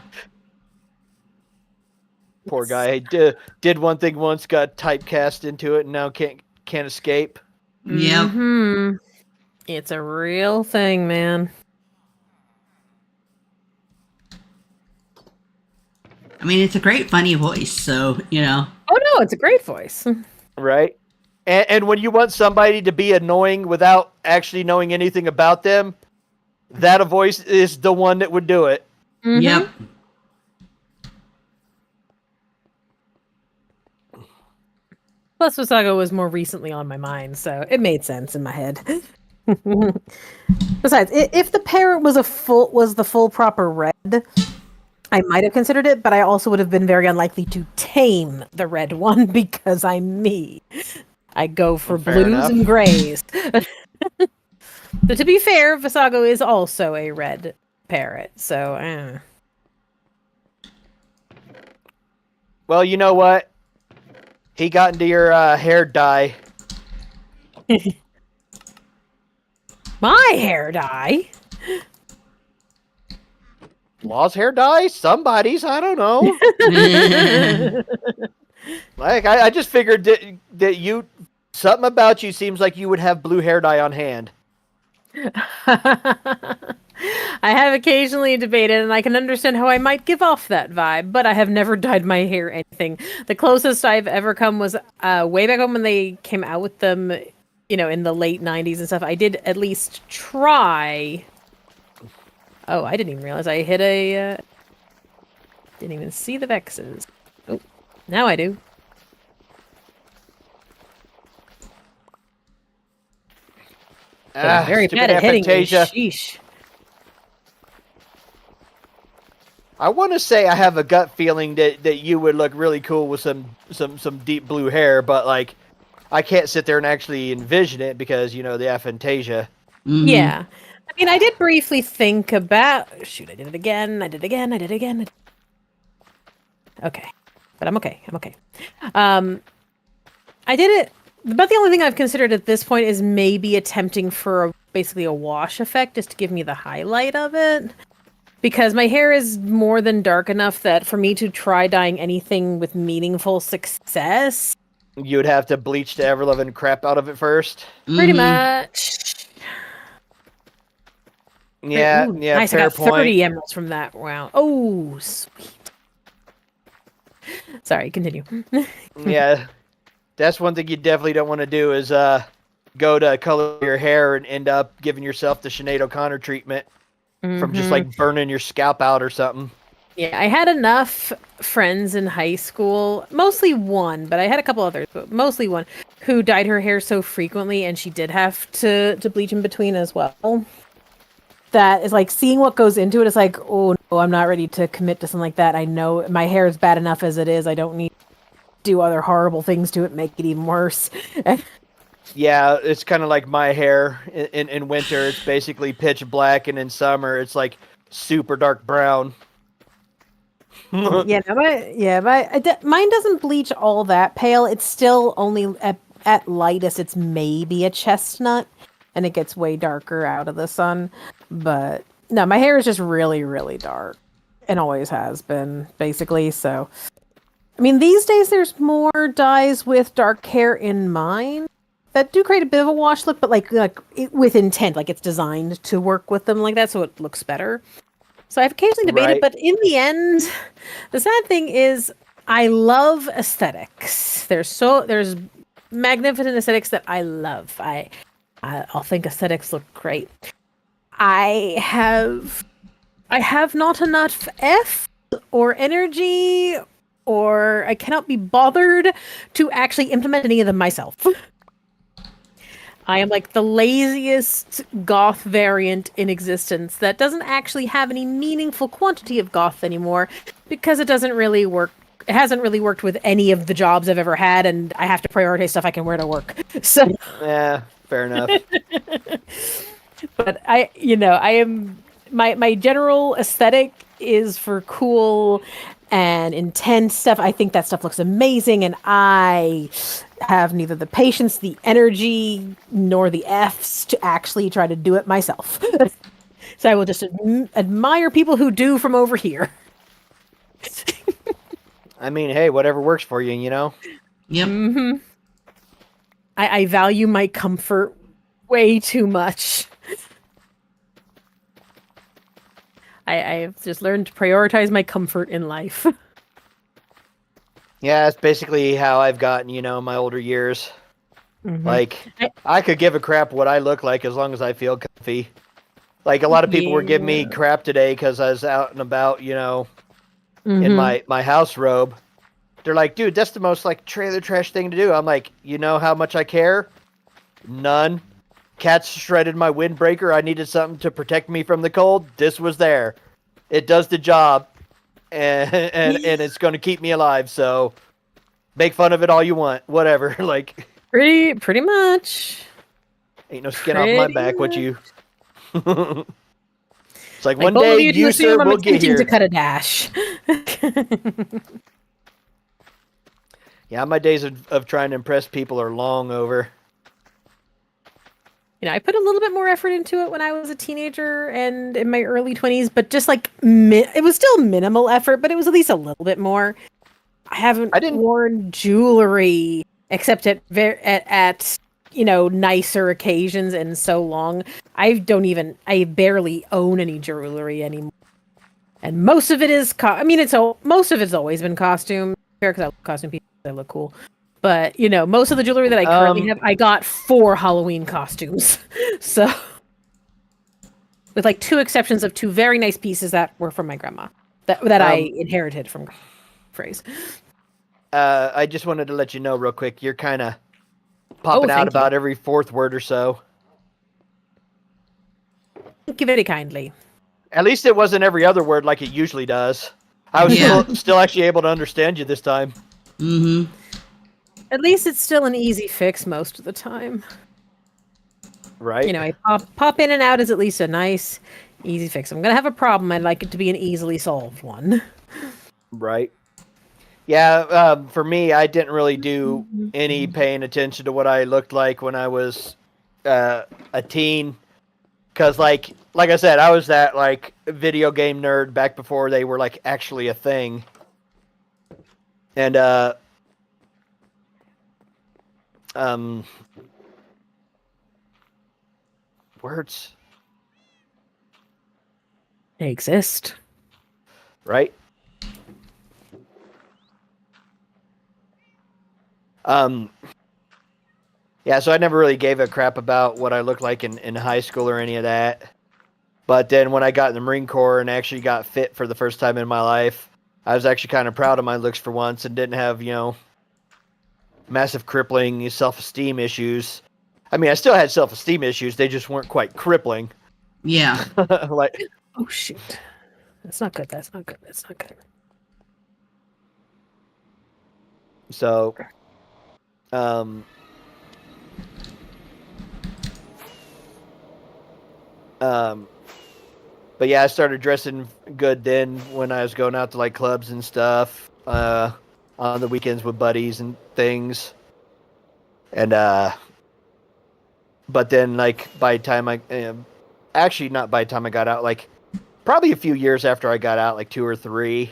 Poor guy. Did one thing once, got typecast into it, and now can't escape. Yep. It's a real thing, man. I mean, it's a great, funny voice, so, you know. Oh, no, it's a great voice. Right? And when you want somebody to be annoying without actually knowing anything about them, that a voice is the one that would do it. Yep. Plus, Visago was more recently on my mind, so it made sense in my head. Besides, if the parrot was the full proper red, I might have considered it, but I also would have been very unlikely to tame the red one because I'm me. I go for blues and grays. But to be fair, Visago is also a red parrot, so. Well, you know what? He got into your hair dye. My hair dye? Law's hair dye? Somebody's, I don't know. Like, I just figured that you, something about you seems like you would have blue hair dye on hand. I have occasionally debated, and I can understand how I might give off that vibe, but I have never dyed my hair anything. The closest I've ever come was way back when they came out with them, you know, in the late 90s and stuff. I did at least try. Oh, I didn't even realize I hit a... Didn't even see the Vexes. Oh, now I do. But I'm very bad at hitting you. Sheesh. I want to say I have a gut feeling that you would look really cool with some deep blue hair, but like I can't sit there and actually envision it because you know the aphantasia. Mm-hmm. Yeah, I mean, I did briefly think about. Shoot, I did it again. I did it again. I did it again. Okay, but I'm okay. I'm okay. I did it. But the only thing I've considered at this point is maybe attempting for basically a wash effect just to give me the highlight of it. Because my hair is more than dark enough that for me to try dyeing anything with meaningful success... You would have to bleach the ever-loving crap out of it first. Pretty much. Yeah, Ooh, yeah, nice. fair I got point. 30 emeralds from that. Wow. Oh, sweet. Sorry, continue. Yeah. That's one thing you definitely don't want to do is go to color your hair and end up giving yourself the Sinead O'Connor treatment from just like burning your scalp out or something. Yeah, I had enough friends in high school, mostly one, but I had a couple others, but mostly one, who dyed her hair so frequently, and she did have to bleach in between as well. That is like seeing what goes into it. It's like, oh no, I'm not ready to commit to something like that. I know my hair is bad enough as it is. I don't need to do other horrible things to it, make it even worse. Yeah, it's kind of like my hair in winter. It's basically pitch black, and in summer, it's like super dark brown. Mine doesn't bleach all that pale. It's still only at lightest. It's maybe a chestnut, and it gets way darker out of the sun. But no, my hair is just really, really dark, and always has been basically. So, I mean, these days there's more dyes with dark hair in mine that do create a bit of a wash look, but like with intent, like it's designed to work with them like that, so it looks better. So I've occasionally debated, but in the end, the sad thing is I love aesthetics. There's magnificent aesthetics that I love. I'll think aesthetics look great. I have not enough or energy, or I cannot be bothered to actually implement any of them myself. I am like the laziest goth variant in existence that doesn't actually have any meaningful quantity of goth anymore because it doesn't really work. It hasn't really worked with any of the jobs I've ever had, and I have to prioritize stuff I can wear to work. So yeah, fair enough. But I am my general aesthetic is for cool and intense stuff. I think that stuff looks amazing, and I have neither the patience, the energy, nor the Fs to actually try to do it myself. So I will just admire people who do from over here. I mean, hey, whatever works for you, you know? Yep. Mm-hmm. I value my comfort way too much. I've just learned to prioritize my comfort in life. Yeah, that's basically how I've gotten, you know, my older years. Mm-hmm. Like, I could give a crap what I look like as long as I feel comfy. Like, a lot of people were giving me crap today because I was out and about, you know, in my house robe. They're like, dude, that's the most, like, trailer trash thing to do. I'm like, you know how much I care? None. Cats shredded my windbreaker. I needed something to protect me from the cold. This was there. It does the job. And it's going to keep me alive. So make fun of it all you want. Whatever. Like pretty much. Ain't no skin off my back. What you? It's like one day you sir will get here to cut a dash. Yeah, my days of trying to impress people are long over. I put a little bit more effort into it when I was a teenager and in my early 20s, but just like it was still minimal effort, but it was at least a little bit more. I haven't worn jewelry except at nicer occasions in so long. I barely own any jewelry anymore. And most of it is most of it's always been costume. Fair, because I love costume pieces, they look cool. But most of the jewelry that I currently have, I got for Halloween costumes. So, with like 2 exceptions of 2 very nice pieces that were from my grandma that I inherited from phrase. I just wanted to let you know real quick. You're kind of popping out about every 4th word or so. Thank you very kindly. At least it wasn't every other word like it usually does. I was still actually able to understand you this time. Mm-hmm. At least it's still an easy fix most of the time. Right. I pop in and out is at least a nice, easy fix. I'm going to have a problem. I'd like it to be an easily solved one. Right. Yeah, for me, I didn't really do any paying attention to what I looked like when I was a teen. Because, like I said, I was that, video game nerd back before they were, actually a thing. And, words. They exist. Right? Yeah, so I never really gave a crap about what I looked like in high school or any of that. But then when I got in the Marine Corps and actually got fit for the first time in my life, I was actually kind of proud of my looks for once and didn't have, massive crippling self-esteem issues. I mean, I still had self-esteem issues. They just weren't quite crippling. Yeah. Oh, shoot. That's not good. That's not good. That's not good. So, but yeah, I started dressing good then when I was going out to clubs and stuff, on the weekends with buddies and things. And, but then by the time actually not by the time I got out, probably a few years after I got out, 2 or 3,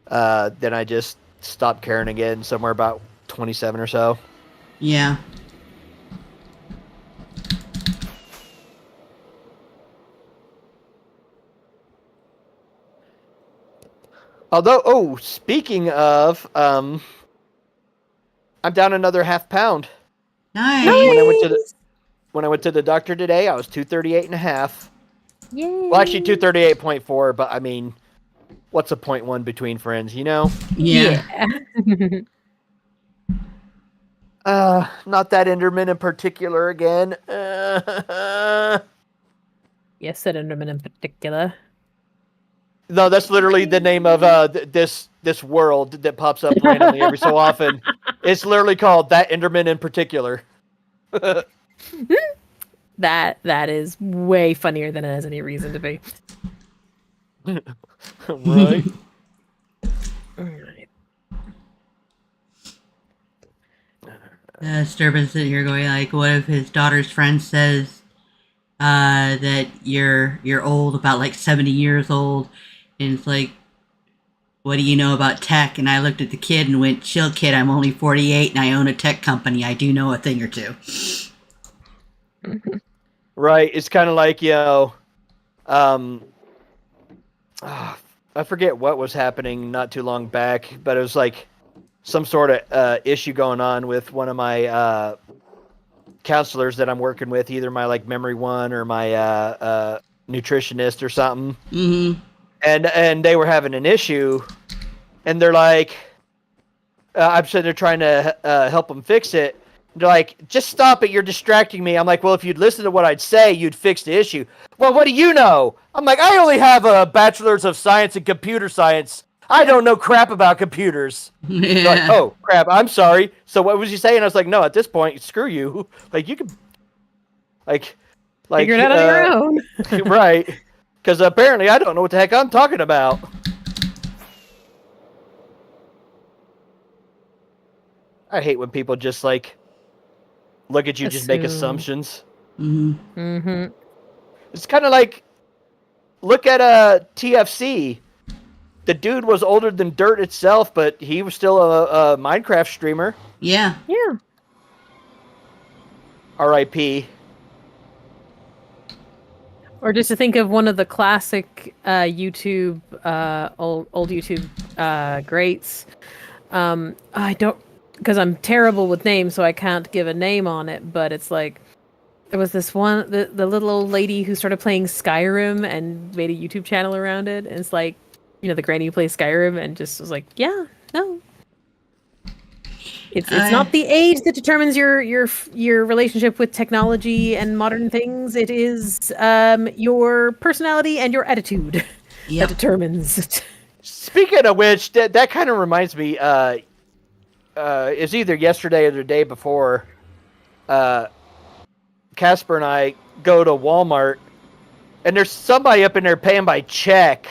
then I just stopped caring again, somewhere about 27 or so. Yeah. Although, speaking of, I'm down another half pound. Nice. When I went to the doctor today, I was 238.5. Yay. Well, actually 238.4, but I mean, what's a 0.1 between friends, Yeah. Not that Enderman in particular again. Yes, said Enderman in particular. No, that's literally the name of this world that pops up randomly every so often. It's literally called That Enderman in Particular. That is way funnier than it has any reason to be. Right. Sturban sitting here going what if his daughter's friend says that you're old, about 70 years old, and it's what do you know about tech? And I looked at the kid and went, chill kid, I'm only 48 and I own a tech company. I do know a thing or two. Right. It's kind of I forget what was happening not too long back, but it was some sort of issue going on with one of my counselors that I'm working with, either my memory one or my nutritionist or something. Mm-hmm. And they were having an issue, and they're I'm sitting there trying to help them fix it. They're just stop it, you're distracting me. I'm well, if you'd listen to what I'd say, you'd fix the issue. Well, what do you know? I'm I only have a bachelor's of science in computer science. I don't know crap about computers. Yeah. Oh, crap, I'm sorry. So what was you saying? I was no, at this point, screw you. You could, figure it out on your own. Right. Because apparently I don't know what the heck I'm talking about. I hate when people just like look at you, just make assumptions. Mm-hmm. It's kind of like look at TFC. The dude was older than dirt itself, but he was still a Minecraft streamer. Yeah. Yeah. R.I.P. Or just to think of one of the classic YouTube, old YouTube greats. I don't, because I'm terrible with names, so I can't give a name on it. But it's like there was this one, the little old lady who started playing Skyrim and made a YouTube channel around it. And it's like, the granny who plays Skyrim and just was like, yeah, no. It's not the age that determines your relationship with technology and modern things. It is your personality and your attitude that determines it. Speaking of which, that kind of reminds me. It's either yesterday or the day before. Casper and I go to Walmart, and there's somebody up in there paying by check.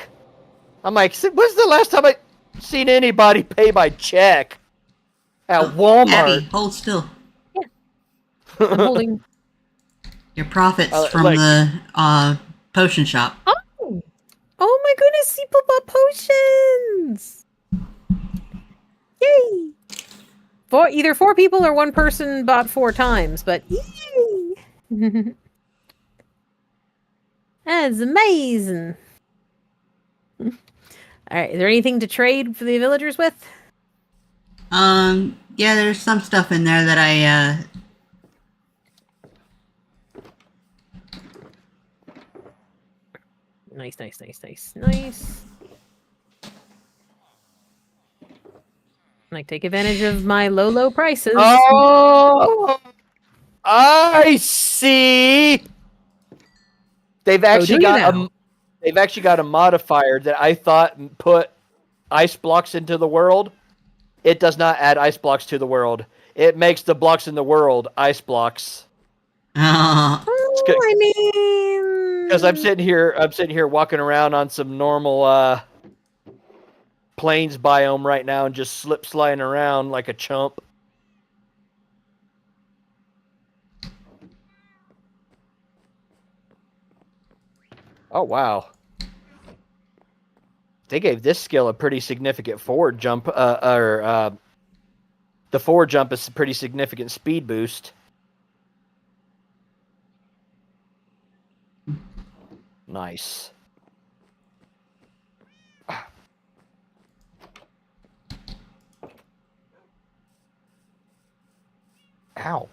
I'm like, when's the last time I seen anybody pay by check? At Walmart. Abby, hold still. Yeah. I'm holding your profits from the potion shop. Oh my goodness, people bought potions! Yay! Either 4 people or 1 person bought 4 times, but yay! That's amazing. Alright, is there anything to trade for the villagers with? Yeah, there's some stuff in there that I, Nice. Like, take advantage of my low prices. Oh, I see. They've actually got a modifier that I thought put ice blocks into the world. It does not add ice blocks to the world. It makes the blocks in the world ice blocks. I mean, because I'm sitting here walking around on some normal plains biome right now and just sliding around like a chump. Oh wow. They gave this skill a pretty significant forward jump, the forward jump is a pretty significant speed boost. Nice. Ow.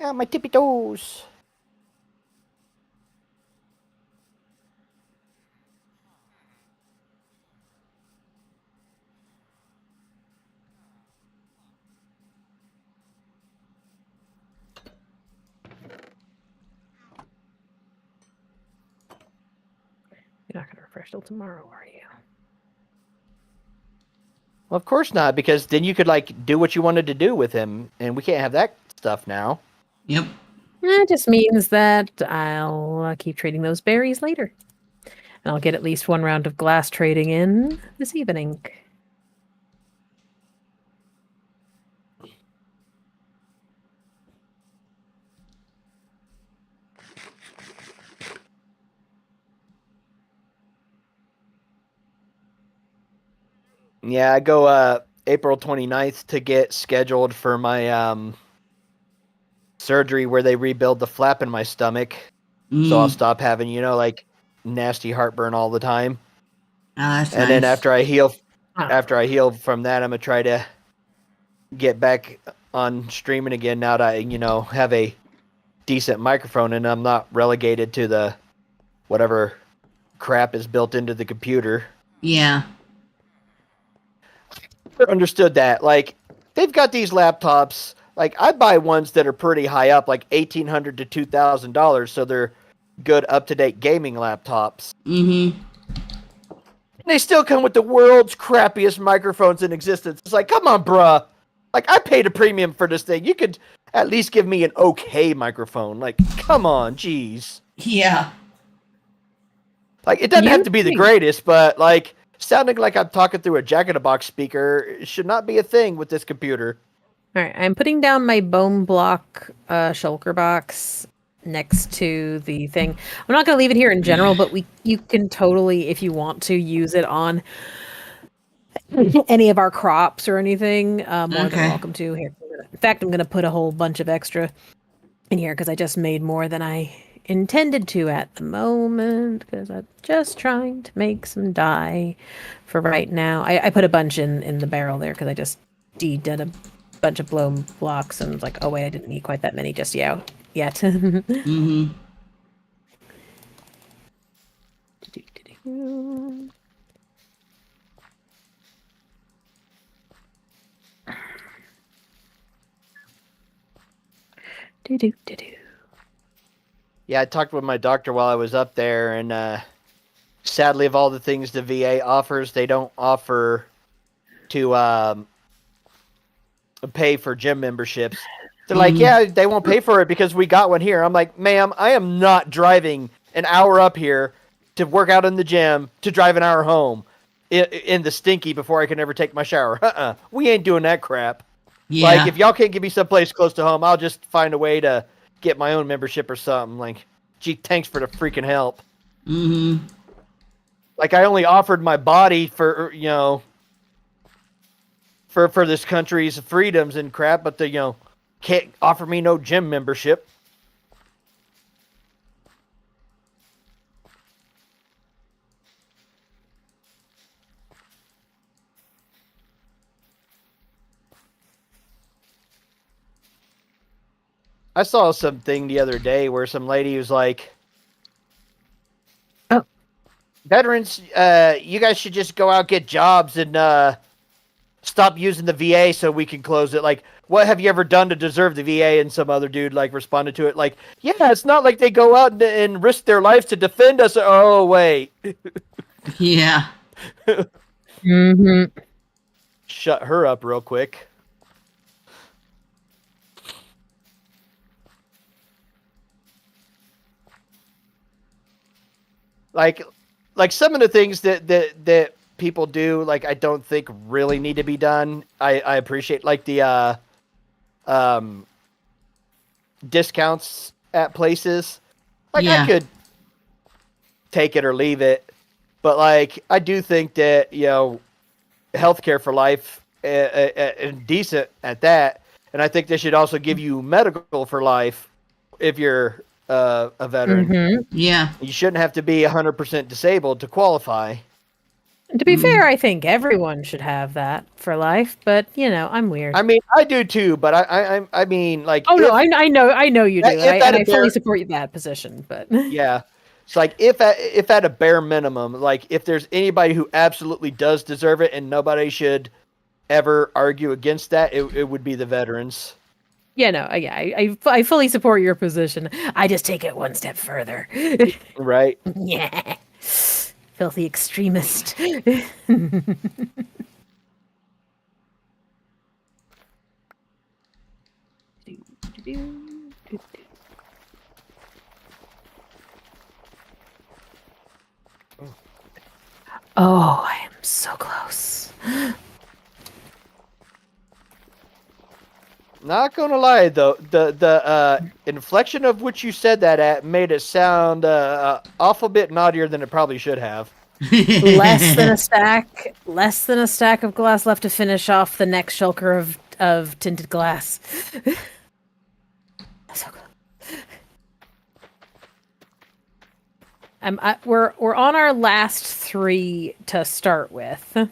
Ow, my tippy toes. You're not going to refresh till tomorrow, are you? Well, of course not, because then you could, do what you wanted to do with him, and we can't have that stuff now. Yep. That just means that I'll keep trading those berries later. And I'll get at least 1 round of glass trading in this evening. Yeah, I go April 29th to get scheduled for my surgery where they rebuild the flap in my stomach. So I'll stop having, nasty heartburn all the time. Oh, that's and nice. Then after I heal from that, I'm going to try to get back on streaming again now that I, have a decent microphone and I'm not relegated to the whatever crap is built into the computer. Yeah. Understood that. They've got these laptops. I buy ones that are pretty high up, like $1,800 to $2,000, so they're good, up-to-date gaming laptops. Mm-hmm. And they still come with the world's crappiest microphones in existence. It's like, come on, bruh. I paid a premium for this thing. You could at least give me an okay microphone. Come on, jeez. Yeah. It doesn't have to be the greatest, but, Sounding like I'm talking through a jack-in-a-box speaker should not be a thing with this computer. All right, I'm putting down my bone block shulker box next to the thing. I'm not going to leave it here in general, but you can totally, if you want to, use it on any of our crops or anything. More than welcome to. Here, in fact, I'm going to put a whole bunch of extra in here because I just made more than I intended to at the moment because I'm just trying to make some dye for right now. I put a bunch in the barrel there because I just did a bunch of blown blocks and was like, oh wait, I didn't need quite that many just yet. Mm-hmm. Yeah, I talked with my doctor while I was up there, and sadly, of all the things the VA offers, they don't offer to pay for gym memberships. They're like, yeah, they won't pay for it because we got one here. I'm like, ma'am, I am not driving an hour up here to work out in the gym to drive an hour home in the stinky before I can ever take my shower. We ain't doing that crap. Yeah. Like, if y'all can't give me someplace close to home, I'll just find a way to get my own membership or something. Like, gee, thanks for the freaking help. Mm-hmm. Like, I only offered my body for, for this country's freedoms and crap, but the, can't offer me no gym membership. I saw something the other day where some lady was like, oh, veterans, you guys should just go out, get jobs, and stop using the VA so we can close it. Like, what have you ever done to deserve the VA? And some other dude, like, responded to it like, yeah, it's not like they go out and risk their lives to defend us. Oh, wait. Yeah. Mm-hmm. Shut her up real quick. Like some of the things that people do, like, I don't think really need to be done. I appreciate, like, the discounts at places. Like, Yeah. I could take it or leave it, but, like, I do think that, healthcare for life and decent at that, and I think they should also give you medical for life if you're a veteran. Mm-hmm. Yeah. You shouldn't have to be 100% disabled to qualify. To be fair, I think everyone should have that for life, but I'm weird. I mean, I do too, but I mean, like, oh no, I know you do, and I fully bare- support that position. But yeah, it's like if at a bare minimum, like, if there's anybody who absolutely does deserve it, and nobody should ever argue against that, it would be the veterans. yeah, I fully support your position. I just take it one step further. Right. Yeah. Filthy extremist. Oh, I am so close. Not gonna lie though, the inflection of which you said that at made it sound awful bit naughtier than it probably should have. Less than a stack of glass left to finish off the next shulker of tinted glass. So close. We're on our last 3 to start with.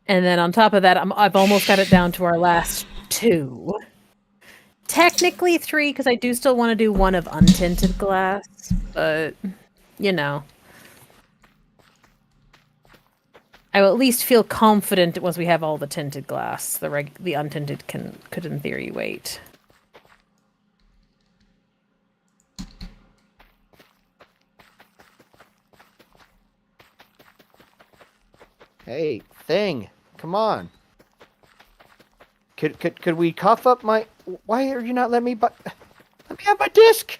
And then on top of that, I've almost got it down to our last 2. Technically 3, because I do still want to do one of untinted glass, but I will at least feel confident once we have all the tinted glass. The untinted could in theory wait. Hey, thing, come on. Could we cough up my? Why are you not letting me? Let me have my disc.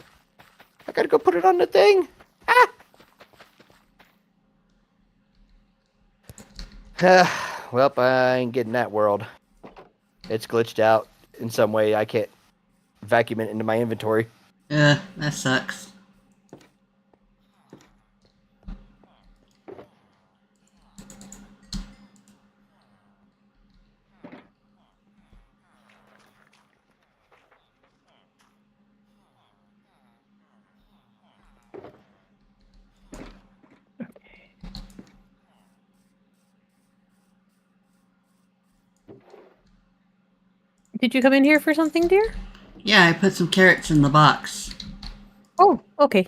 I gotta go put it on the thing. Ah! Well, I ain't getting that world. It's glitched out in some way. I can't vacuum it into my inventory. That sucks. Did you come in here for something, dear? Yeah, I put some carrots in the box. Oh, okay.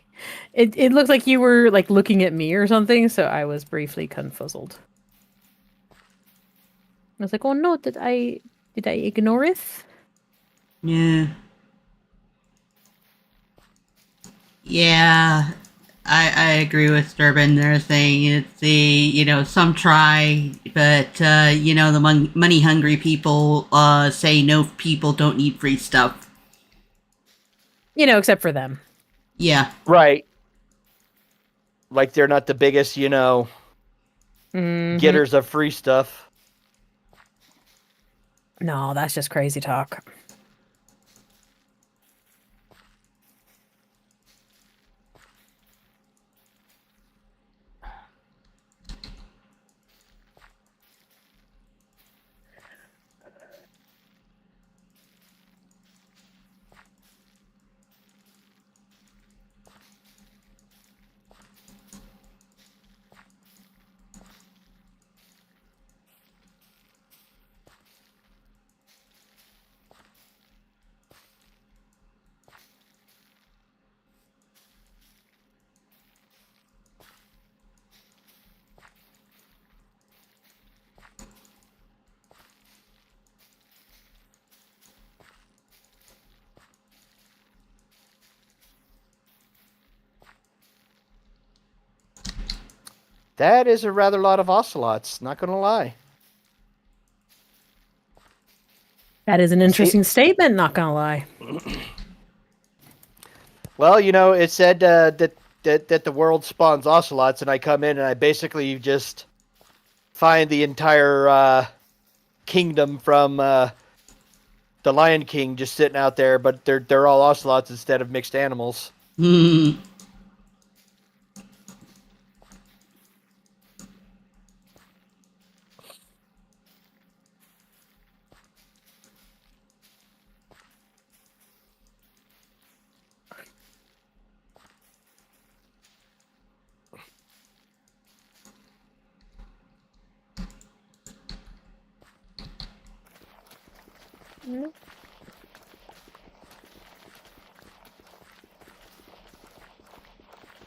It looked like you were like looking at me or something, so I was briefly confuzzled. I was like, oh no, did I ignore it? Yeah. Yeah, I agree with Durbin. They're saying it's some try, but, the money hungry people, say no, people don't need free stuff. Except for them. Yeah. Right. Like they're not the biggest, getters of free stuff. No, that's just crazy talk. That is a rather lot of ocelots, not gonna lie. That is an interesting statement, not gonna lie. Well, it said that the world spawns ocelots, and I come in and I basically just find the entire kingdom from the Lion King just sitting out there, but they're all ocelots instead of mixed animals.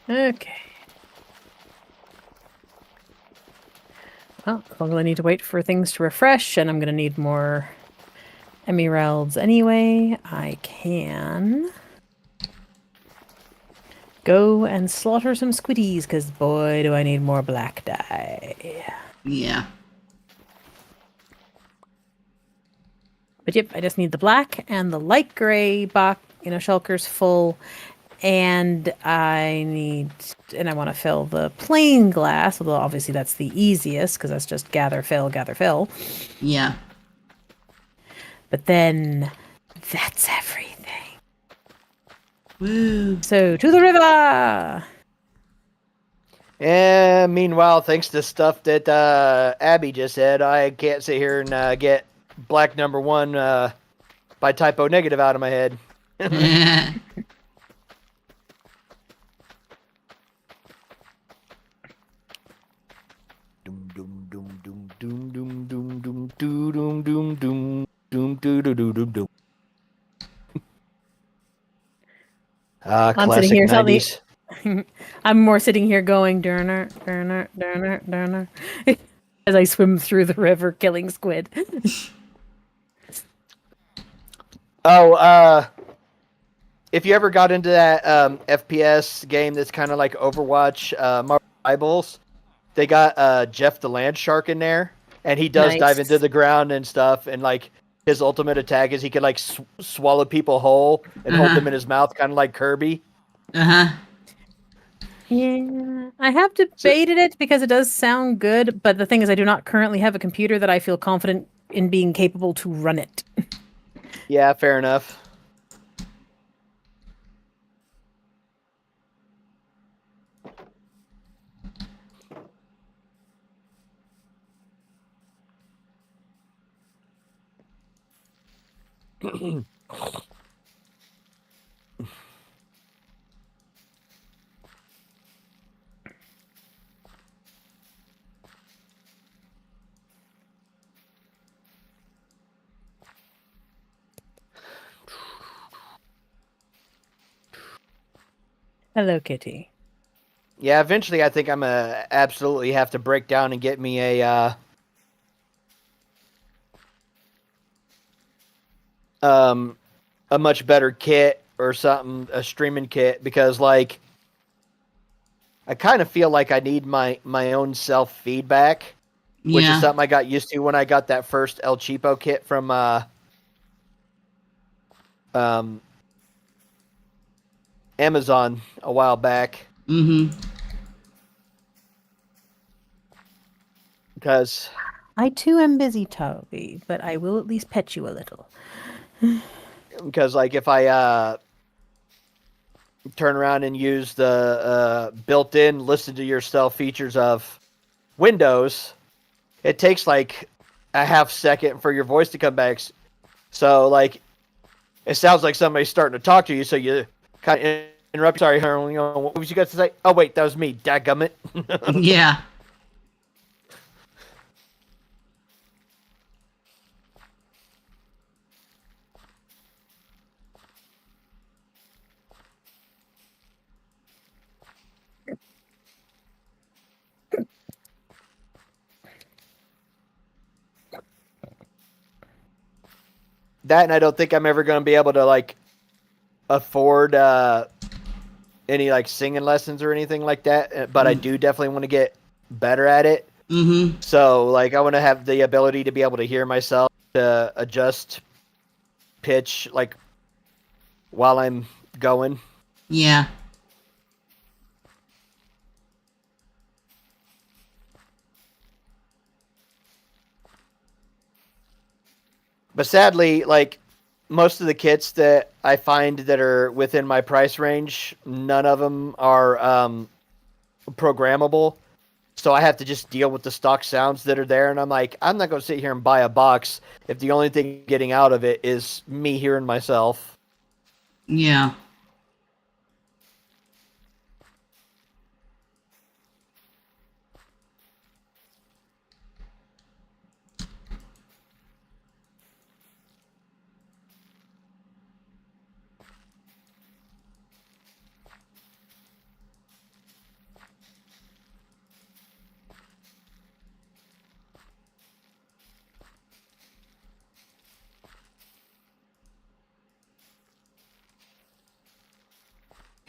Okay. Well, as long as I need to wait for things to refresh, and I'm going to need more emeralds anyway, I can go and slaughter some squiddies, because boy, do I need more black dye. Yeah. But yep, I just need the black and the light gray box, shulkers full. And I want to fill the plain glass, although obviously that's the easiest because that's just gather, fill, gather, fill. Yeah. But then that's everything. Woo. So to the river! And meanwhile, thanks to stuff that Abby just said, I can't sit here and get black number 1 by typo negative out of my head. I'm sitting here 90s. I'm more sitting here going durner, durner, durner, durner as I swim through the river killing squid. If you ever got into that FPS game that's kind of like Overwatch, Marvel Rivals, they got Jeff the Land Shark in there, and he does dive into the ground and stuff, and like his ultimate attack is he can like swallow people whole and hold them in his mouth, kind of like Kirby. Yeah, I have debated it because it does sound good, but the thing is, I do not currently have a computer that I feel confident in being capable to run it. Yeah, fair enough. Hello, Kitty. Yeah, eventually I think I'm gonna absolutely have to break down and get me um a much better kit or something, a streaming kit, because like I kind of feel like I need my own self feedback, which is Yeah. something I got used to when I got that first El Cheapo kit from um Amazon a while back. Mm-hmm. Because I too am busy, Toby, but I will at least pet you a little. like if I turn around and use the built-in listen to yourself features of Windows, it takes like a half second for your voice to come back. So like it sounds like somebody's starting to talk to you, so you kind of interrupt. Sorry, what was you guys to say? Oh wait, that was me. Dadgummit. Yeah. That, and I don't think I'm ever going to be able to like afford any like singing lessons or anything like that. But I do definitely want to get better at it. Mm-hmm. So like I want to have the ability to be able to hear myself, to adjust pitch like while I'm going. Yeah. But sadly, like most of the kits that I find that are within my price range, none of them are programmable. So I have to just deal with the stock sounds that are there. And I'm like, I'm not going to sit here and buy a box if the only thing getting out of it is me hearing myself. Yeah.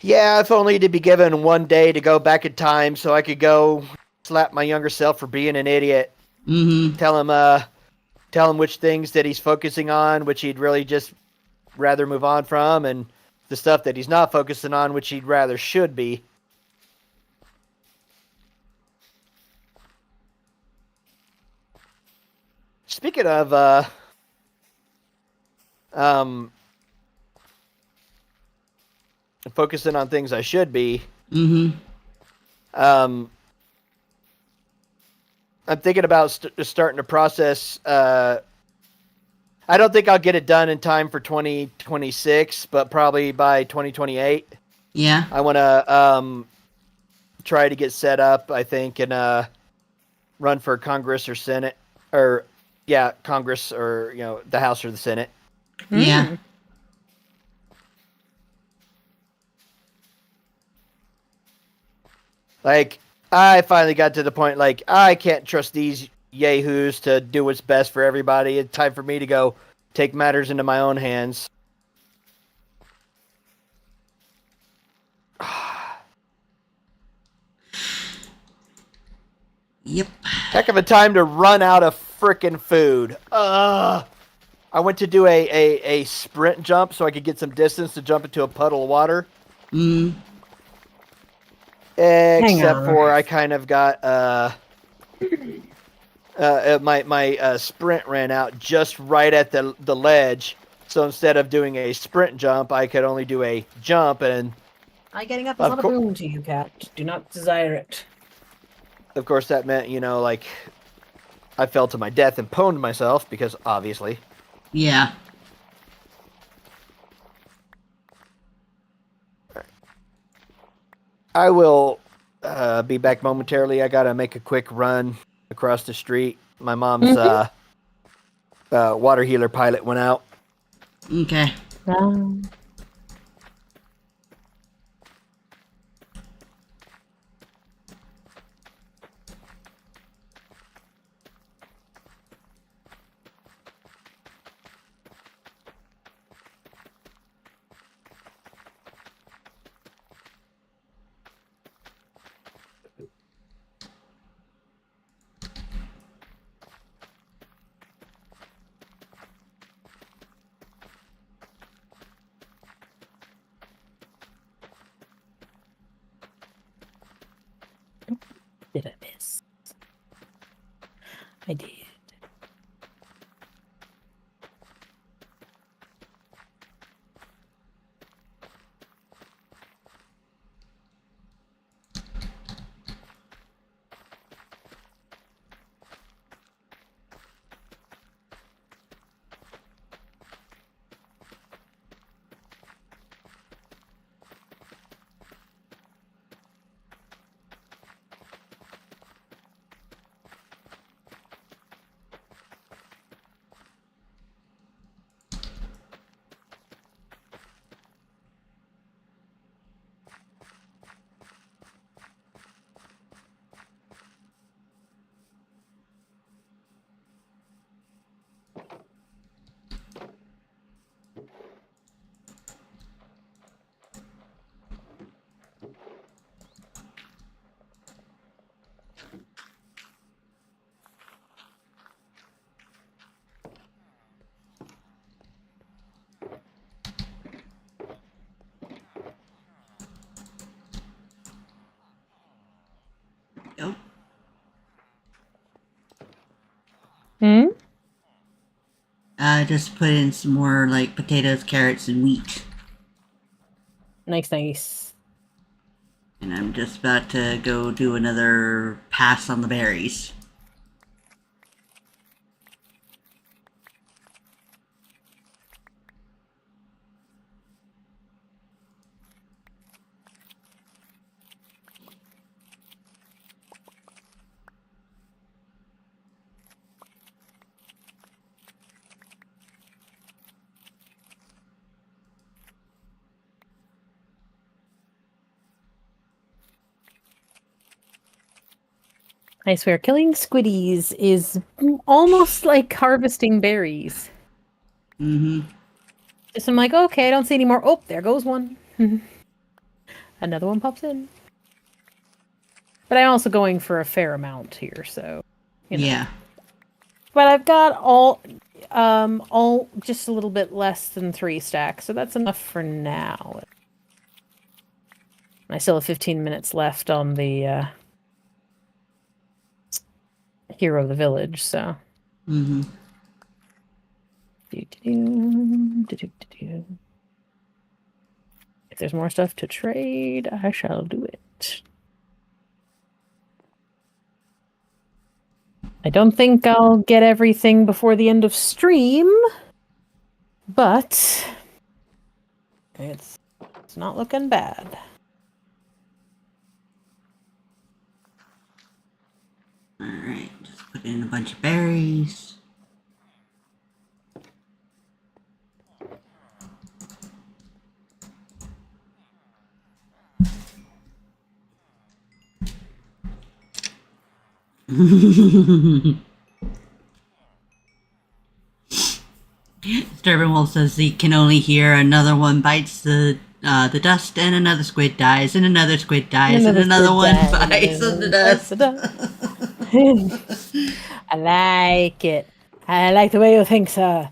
Yeah, if only to be given one day to go back in time so I could go slap my younger self for being an idiot. Mm-hmm. Tell him which things that he's focusing on, which he'd really just rather move on from, and the stuff that he's not focusing on, which he'd rather should be. Speaking of um, focusing on things I should be, Mm-hmm. um, I'm thinking about starting to process. I don't think I'll get it done in time for 2026, but probably by 2028. Yeah. I want to try to get set up, I think, and run for Congress or Senate, or yeah, Congress, or the House or the Senate. Yeah. Mm. Like I finally got to the point like I can't trust these yahoos to do what's best for everybody. It's time for me to go take matters into my own hands. Yep. Heck of a time to run out of frickin' food. I went to do a sprint jump so I could get some distance to jump into a puddle of water. Mm. Except on. for I kind of got my sprint ran out just right at the ledge. So instead of doing a sprint jump, I could only do a jump, and I getting up is not a boon to you, cat. Do not desire it. of course that meant, like I fell to my death and pwned myself because obviously. Yeah. I will be back momentarily. I gotta make a quick run across the street. My mom's water healer pilot went out. Okay. Did I miss? I did. Yep. Just put in some more like potatoes, carrots, and wheat. Nice. And I'm just about to go do another pass on the berries. I swear, killing squiddies is almost like harvesting berries. Mm-hmm. Just I'm like, okay, I don't see any more. Oh, there goes one. Another one pops in. But I'm also going for a fair amount here, so Yeah. But I've got all just a little bit less than 3 stacks, so that's enough for now. I still have 15 minutes left on the Hero of the Village, so. Mm-hmm. If there's more stuff to trade, I shall do it. I don't think I'll get everything before the end of stream, but it's not looking bad. Alright, just put in a bunch of berries. Disturbing Wolf says he can only hear another one bites the dust, and another squid dies, and another squid dies, and another one bites the dust. I like it. I like the way you think, sir.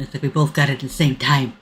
It's like we both got it at the same time.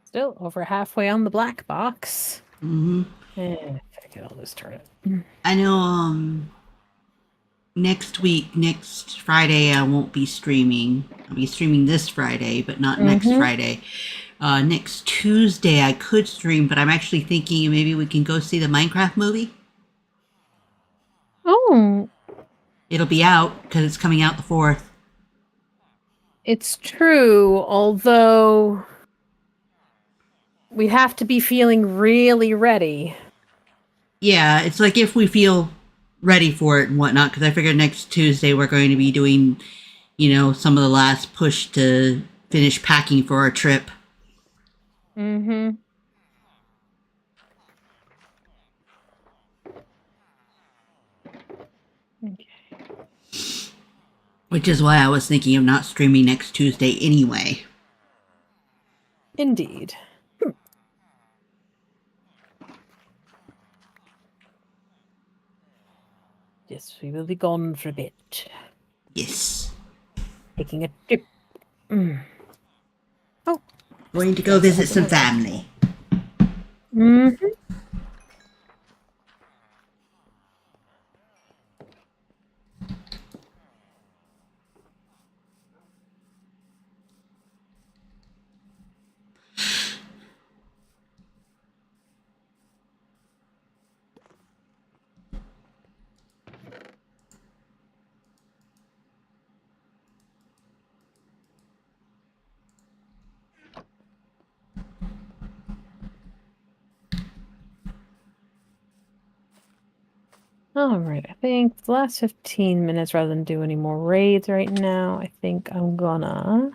Still over halfway on the black box. Mm-hmm. If I could always turn it. I know, next Friday, I won't be streaming. I'll be streaming this Friday, but not next Friday. Next Tuesday, I could stream, but I'm actually thinking maybe we can go see the Minecraft movie. Oh, It'll be out because it's coming out the 4th. it's true, although we'd have to be feeling really ready. Yeah, it's like if we feel ready for it and whatnot, because I figure next Tuesday we're going to be doing, some of the last push to finish packing for our trip. Mm-hmm. Okay. Which is why I was thinking of not streaming next Tuesday anyway. Indeed. Yes, we will be gone for a bit. Yes. Taking a trip. Oh. Going to go visit some family. Mm-hmm. All right, I think the last 15 minutes, rather than do any more raids right now, I think I'm gonna...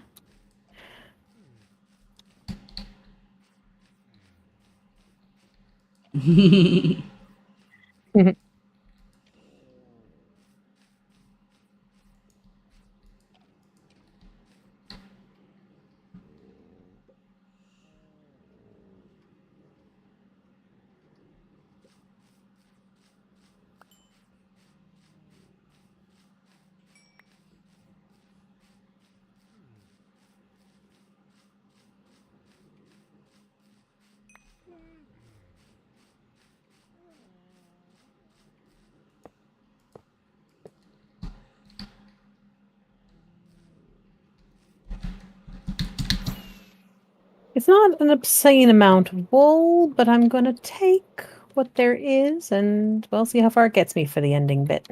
It's not an obscene amount of wool, but I'm gonna take what there is, and we'll see how far it gets me for the ending bit.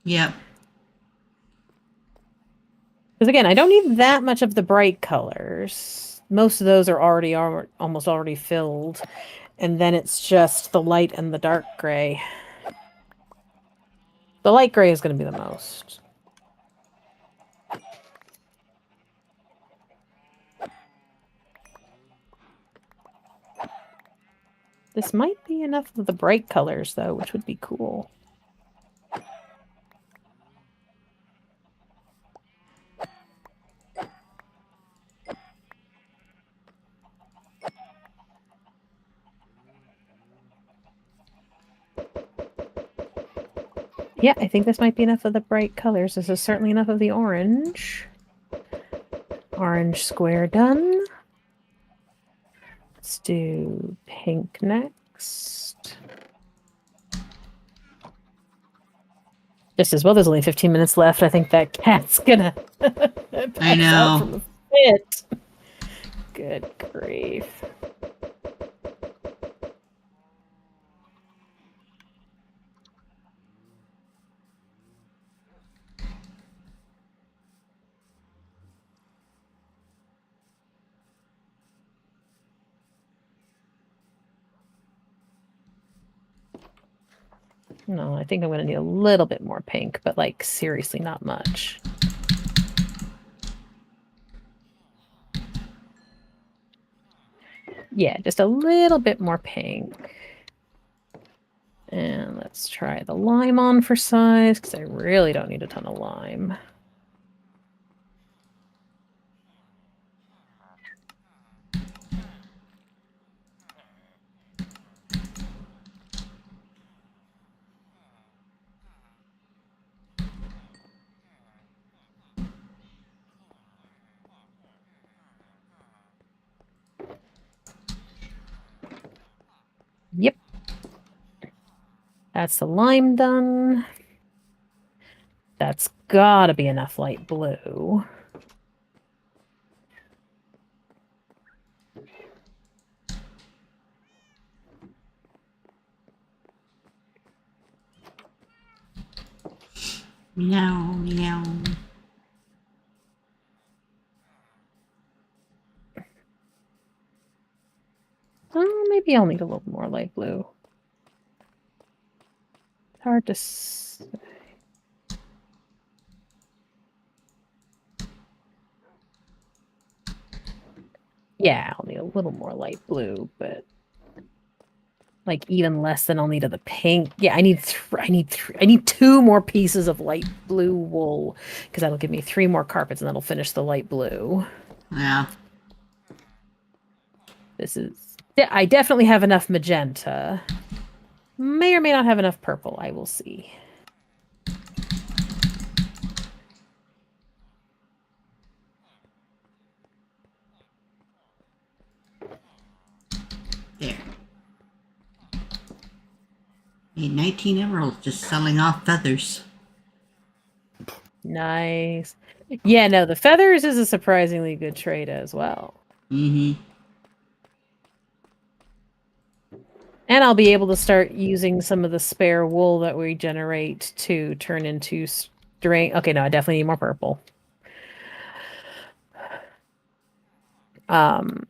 Yep. Because again, I don't need that much of the bright colors. Most of those are almost already filled. And then it's just the light and the dark gray. The light gray is going to be the most. This might be enough of the bright colors, though, which would be cool. Yeah, I think this might be enough of the bright colors. This is certainly enough of the orange. Orange square done. Let's do pink next. Just as well, there's only 15 minutes left. I think that cat's gonna I know. out from the fit. Good grief. No, I think I'm going to need a little bit more pink, but like seriously not much. Yeah, just a little bit more pink. And let's try the lime on for size, because I really don't need a ton of lime. Yep. That's the lime done. That's gotta be enough light blue. Meow, meow. Oh, maybe I'll need a little more light blue. It's hard to say. Yeah, I'll need a little more light blue, but like even less than I'll need of the pink. Yeah, I need 2 more pieces of light blue wool, because that'll give me 3 more carpets, and that'll finish the light blue. Yeah. I definitely have enough magenta. May or may not have enough purple. I will see. There. Made 19 emeralds just selling off feathers. Nice. Yeah, no, the feathers is a surprisingly good trade as well. Mm-hmm. And I'll be able to start using some of the spare wool that we generate to turn into string. Okay, no, I definitely need more purple. To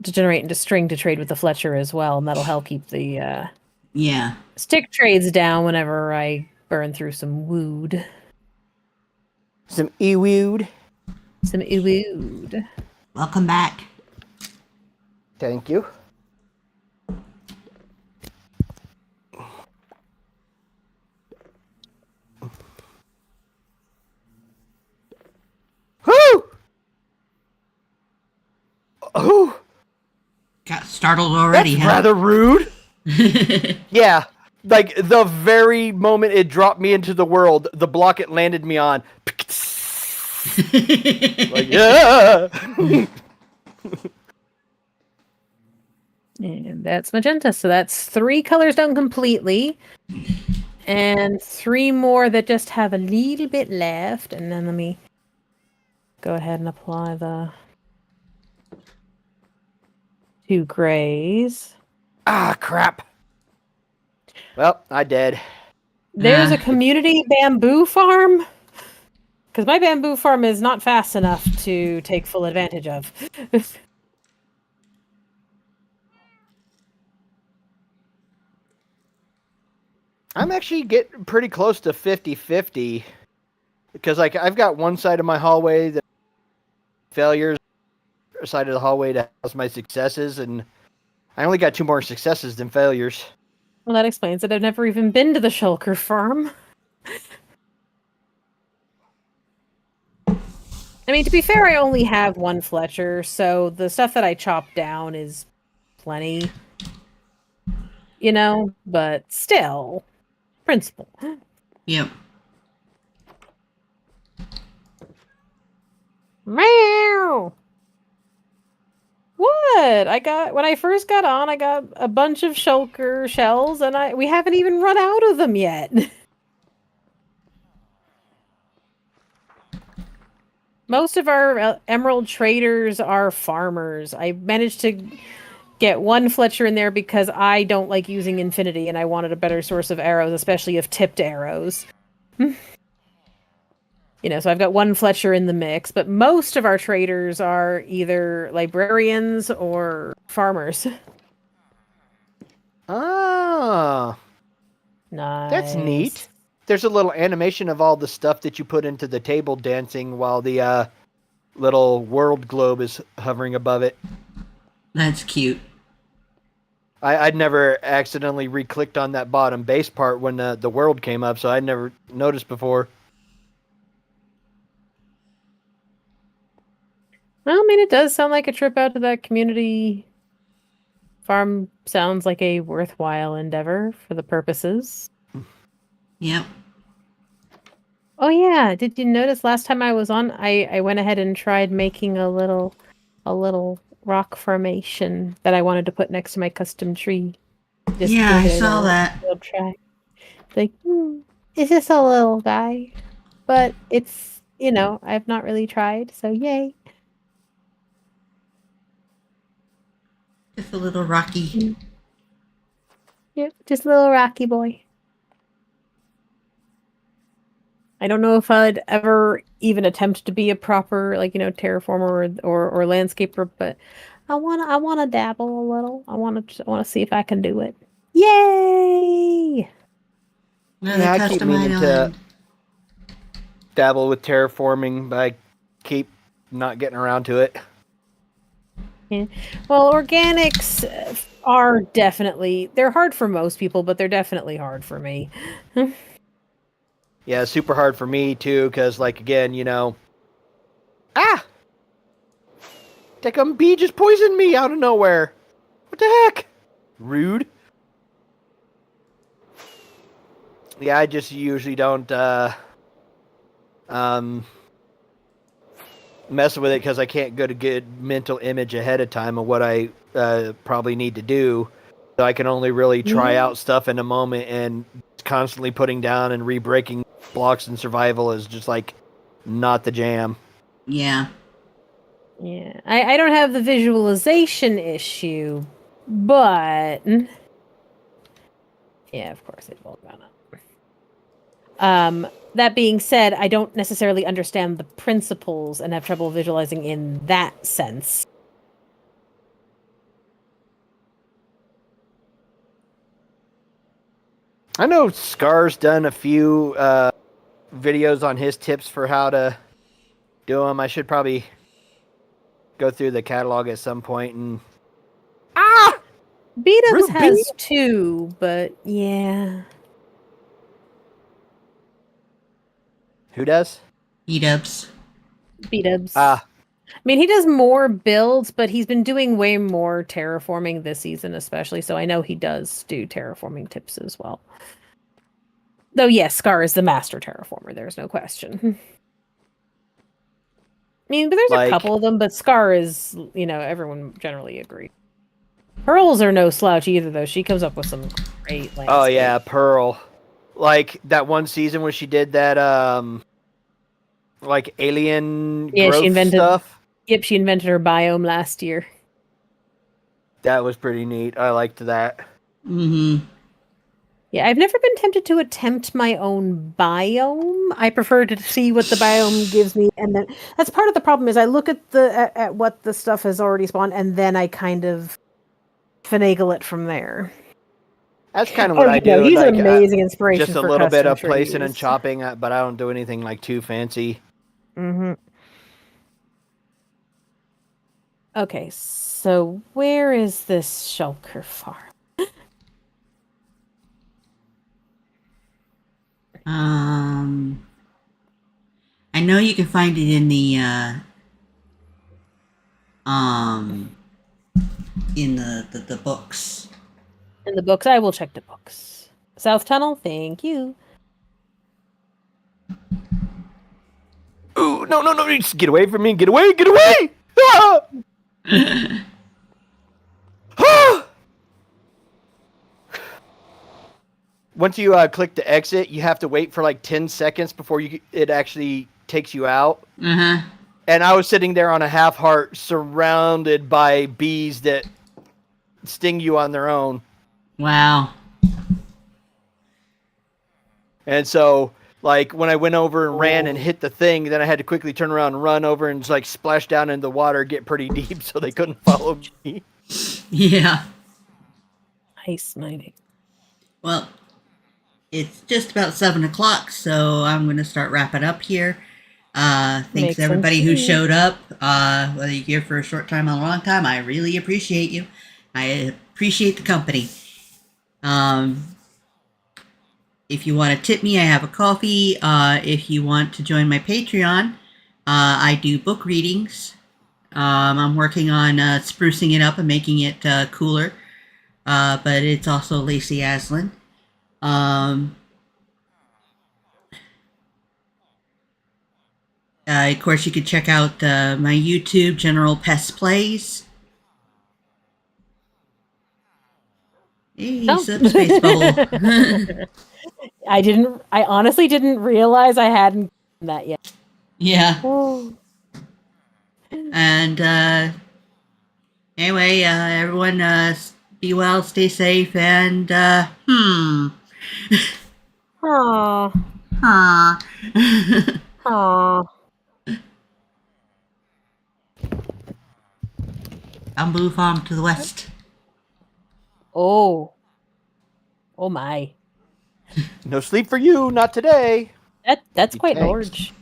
generate into string to trade with the Fletcher as well, and that'll help keep the Yeah. stick trades down whenever I burn through some wood. Some e-wood. Some wood. Welcome back. Thank you. Whoo! Oh! Got startled already, That's huh? rather rude. Yeah. Like, the very moment it dropped me into the world, the block it landed me on. Like, yeah! And that's magenta. So that's 3 colors done completely. And 3 more that just have a little bit left. And then let me go ahead and apply the 2 grays. Ah, crap. Well, I did. There's a community bamboo farm. Because my bamboo farm is not fast enough to take full advantage of. I'm actually getting pretty close to 50-50 because like I've got one side of my hallway that failures, side of the hallway that has my successes, and I only got 2 more successes than failures. Well, that explains it. I've never even been to the Shulker farm. I mean, to be fair, I only have one Fletcher, so the stuff that I chop down is plenty. You know, but still, principle. Yep. Meow. What? When I first got on, I got a bunch of shulker shells, and we haven't even run out of them yet. Most of our emerald traders are farmers. I managed to get one Fletcher in there because I don't like using infinity, and I wanted a better source of arrows, especially of tipped arrows. So I've got one Fletcher in the mix, but most of our traders are either librarians or farmers. Ah, Nice. that's neat. There's a little animation of all the stuff that you put into the table dancing while the little world globe is hovering above it. That's cute. I'd never accidentally re-clicked on that bottom base part when the world came up, so I'd never noticed before. Well, I mean, it does sound like a trip out to that community farm sounds like a worthwhile endeavor for the purposes. Yep. Oh yeah, did you notice last time I was on, I went ahead and tried making a little rock formation that I wanted to put next to my custom tree. Yeah, I saw that. We'll try. Like, it's just a little guy, but it's I've not really tried, so yay. Just a little rocky. Yep, just a little rocky boy. I don't know if I'd ever even attempt to be a proper terraformer or landscaper, but I wanna dabble a little. I wanna see if I can do it. Yay! Another I keep custom meaning to island. dabble with terraforming, but I keep not getting around to it. Yeah. Well, organics are they're hard for most people, but they're definitely hard for me. Yeah, super hard for me too, because like again, Decum bee just poisoned me out of nowhere. What the heck? Rude. Yeah, I just usually don't mess with it because I can't get a good mental image ahead of time of what I probably need to do. So I can only really try out stuff in a moment, and constantly putting down and re-breaking blocks in survival is just like not the jam. Yeah. Yeah, I don't have the visualization issue, but yeah, of course it will run up. That being said, I don't necessarily understand the principles and have trouble visualizing in that sense. I know Scar's done a few videos on his tips for how to do them. I should probably go through the catalog at some point and B-Dubs has 2, but yeah. Who does? B-Dubs. B-Dubs. I mean, he does more builds, but he's been doing way more terraforming this season, especially. So I know he does do terraforming tips as well. Though, yes, Scar is the master terraformer. There's no question. I mean, but there's a couple of them, but Scar is, everyone generally agrees. Pearls are no slouch either, though. She comes up with some great landscape. Oh, yeah, Pearl. Like, that one season where she did that, alien growth stuff. Yep, she invented her biome last year. That was pretty neat. I liked that. Mm-hmm. Yeah, I've never been tempted to attempt my own biome. I prefer to see what the biome gives me, and then that's part of the problem. Is I look at at what the stuff has already spawned, and then I kind of finagle it from there. That's kind of what I do. he's like, an amazing inspiration just a for little bit custom of placing and trees. chopping, but I don't do anything like too fancy. Mm-hmm. Okay, so where is this shulker farm? I know you can find it in the um in the books. In the books, I will check the books. South Tunnel, thank you. Ooh, no, just get away from me. Get away. Ah! Ah! Once you click to exit, you have to wait for like 10 seconds before it actually takes you out. Uh-huh. And I was sitting there on a half heart surrounded by bees that sting you on their own. Wow. And so, like, when I went over and ran and hit the thing, then I had to quickly turn around and run over and, like, splash down into the water, get pretty deep so they couldn't follow me. Yeah. Nice, mighty. Well, it's just about 7 o'clock, so I'm going to start wrapping up here. Thanks Makes to everybody sense who to me. showed up. Whether you're here for a short time or a long time, I really appreciate you. I appreciate the company. If you want to tip me, I have a coffee. If you want to join my Patreon, I do book readings. I'm working on sprucing it up and making it cooler. But it's also Lacey Aslan. Of course, you could check out my YouTube, General Pest Plays. Hey, Oh. subspace bubble. I honestly didn't realize I hadn't done that yet. Yeah. Oh. And anyway, everyone be well, stay safe, and Aw. Aw. Aw. Bamboo Farm to the west. Oh. Oh my. No sleep for you, not today. That's You quite tanks. large.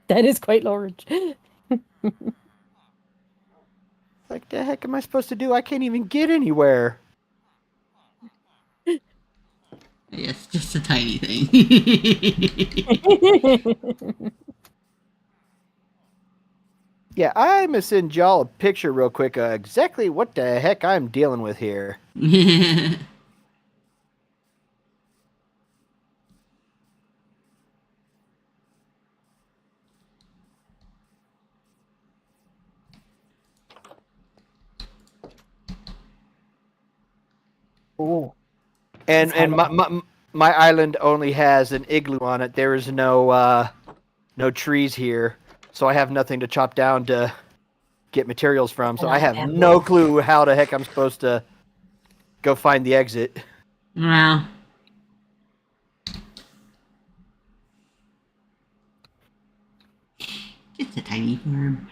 That is quite large. Like, the heck am I supposed to do? I can't even get anywhere. Yes, just a tiny thing. Yeah, I'm going to send y'all a picture real quick of exactly what the heck I'm dealing with here. Oh. And my island only has an igloo on it. There is no trees here, so I have nothing to chop down to get materials from. So I have no clue how the heck I'm supposed to go find the exit. Wow. Just a tiny farm.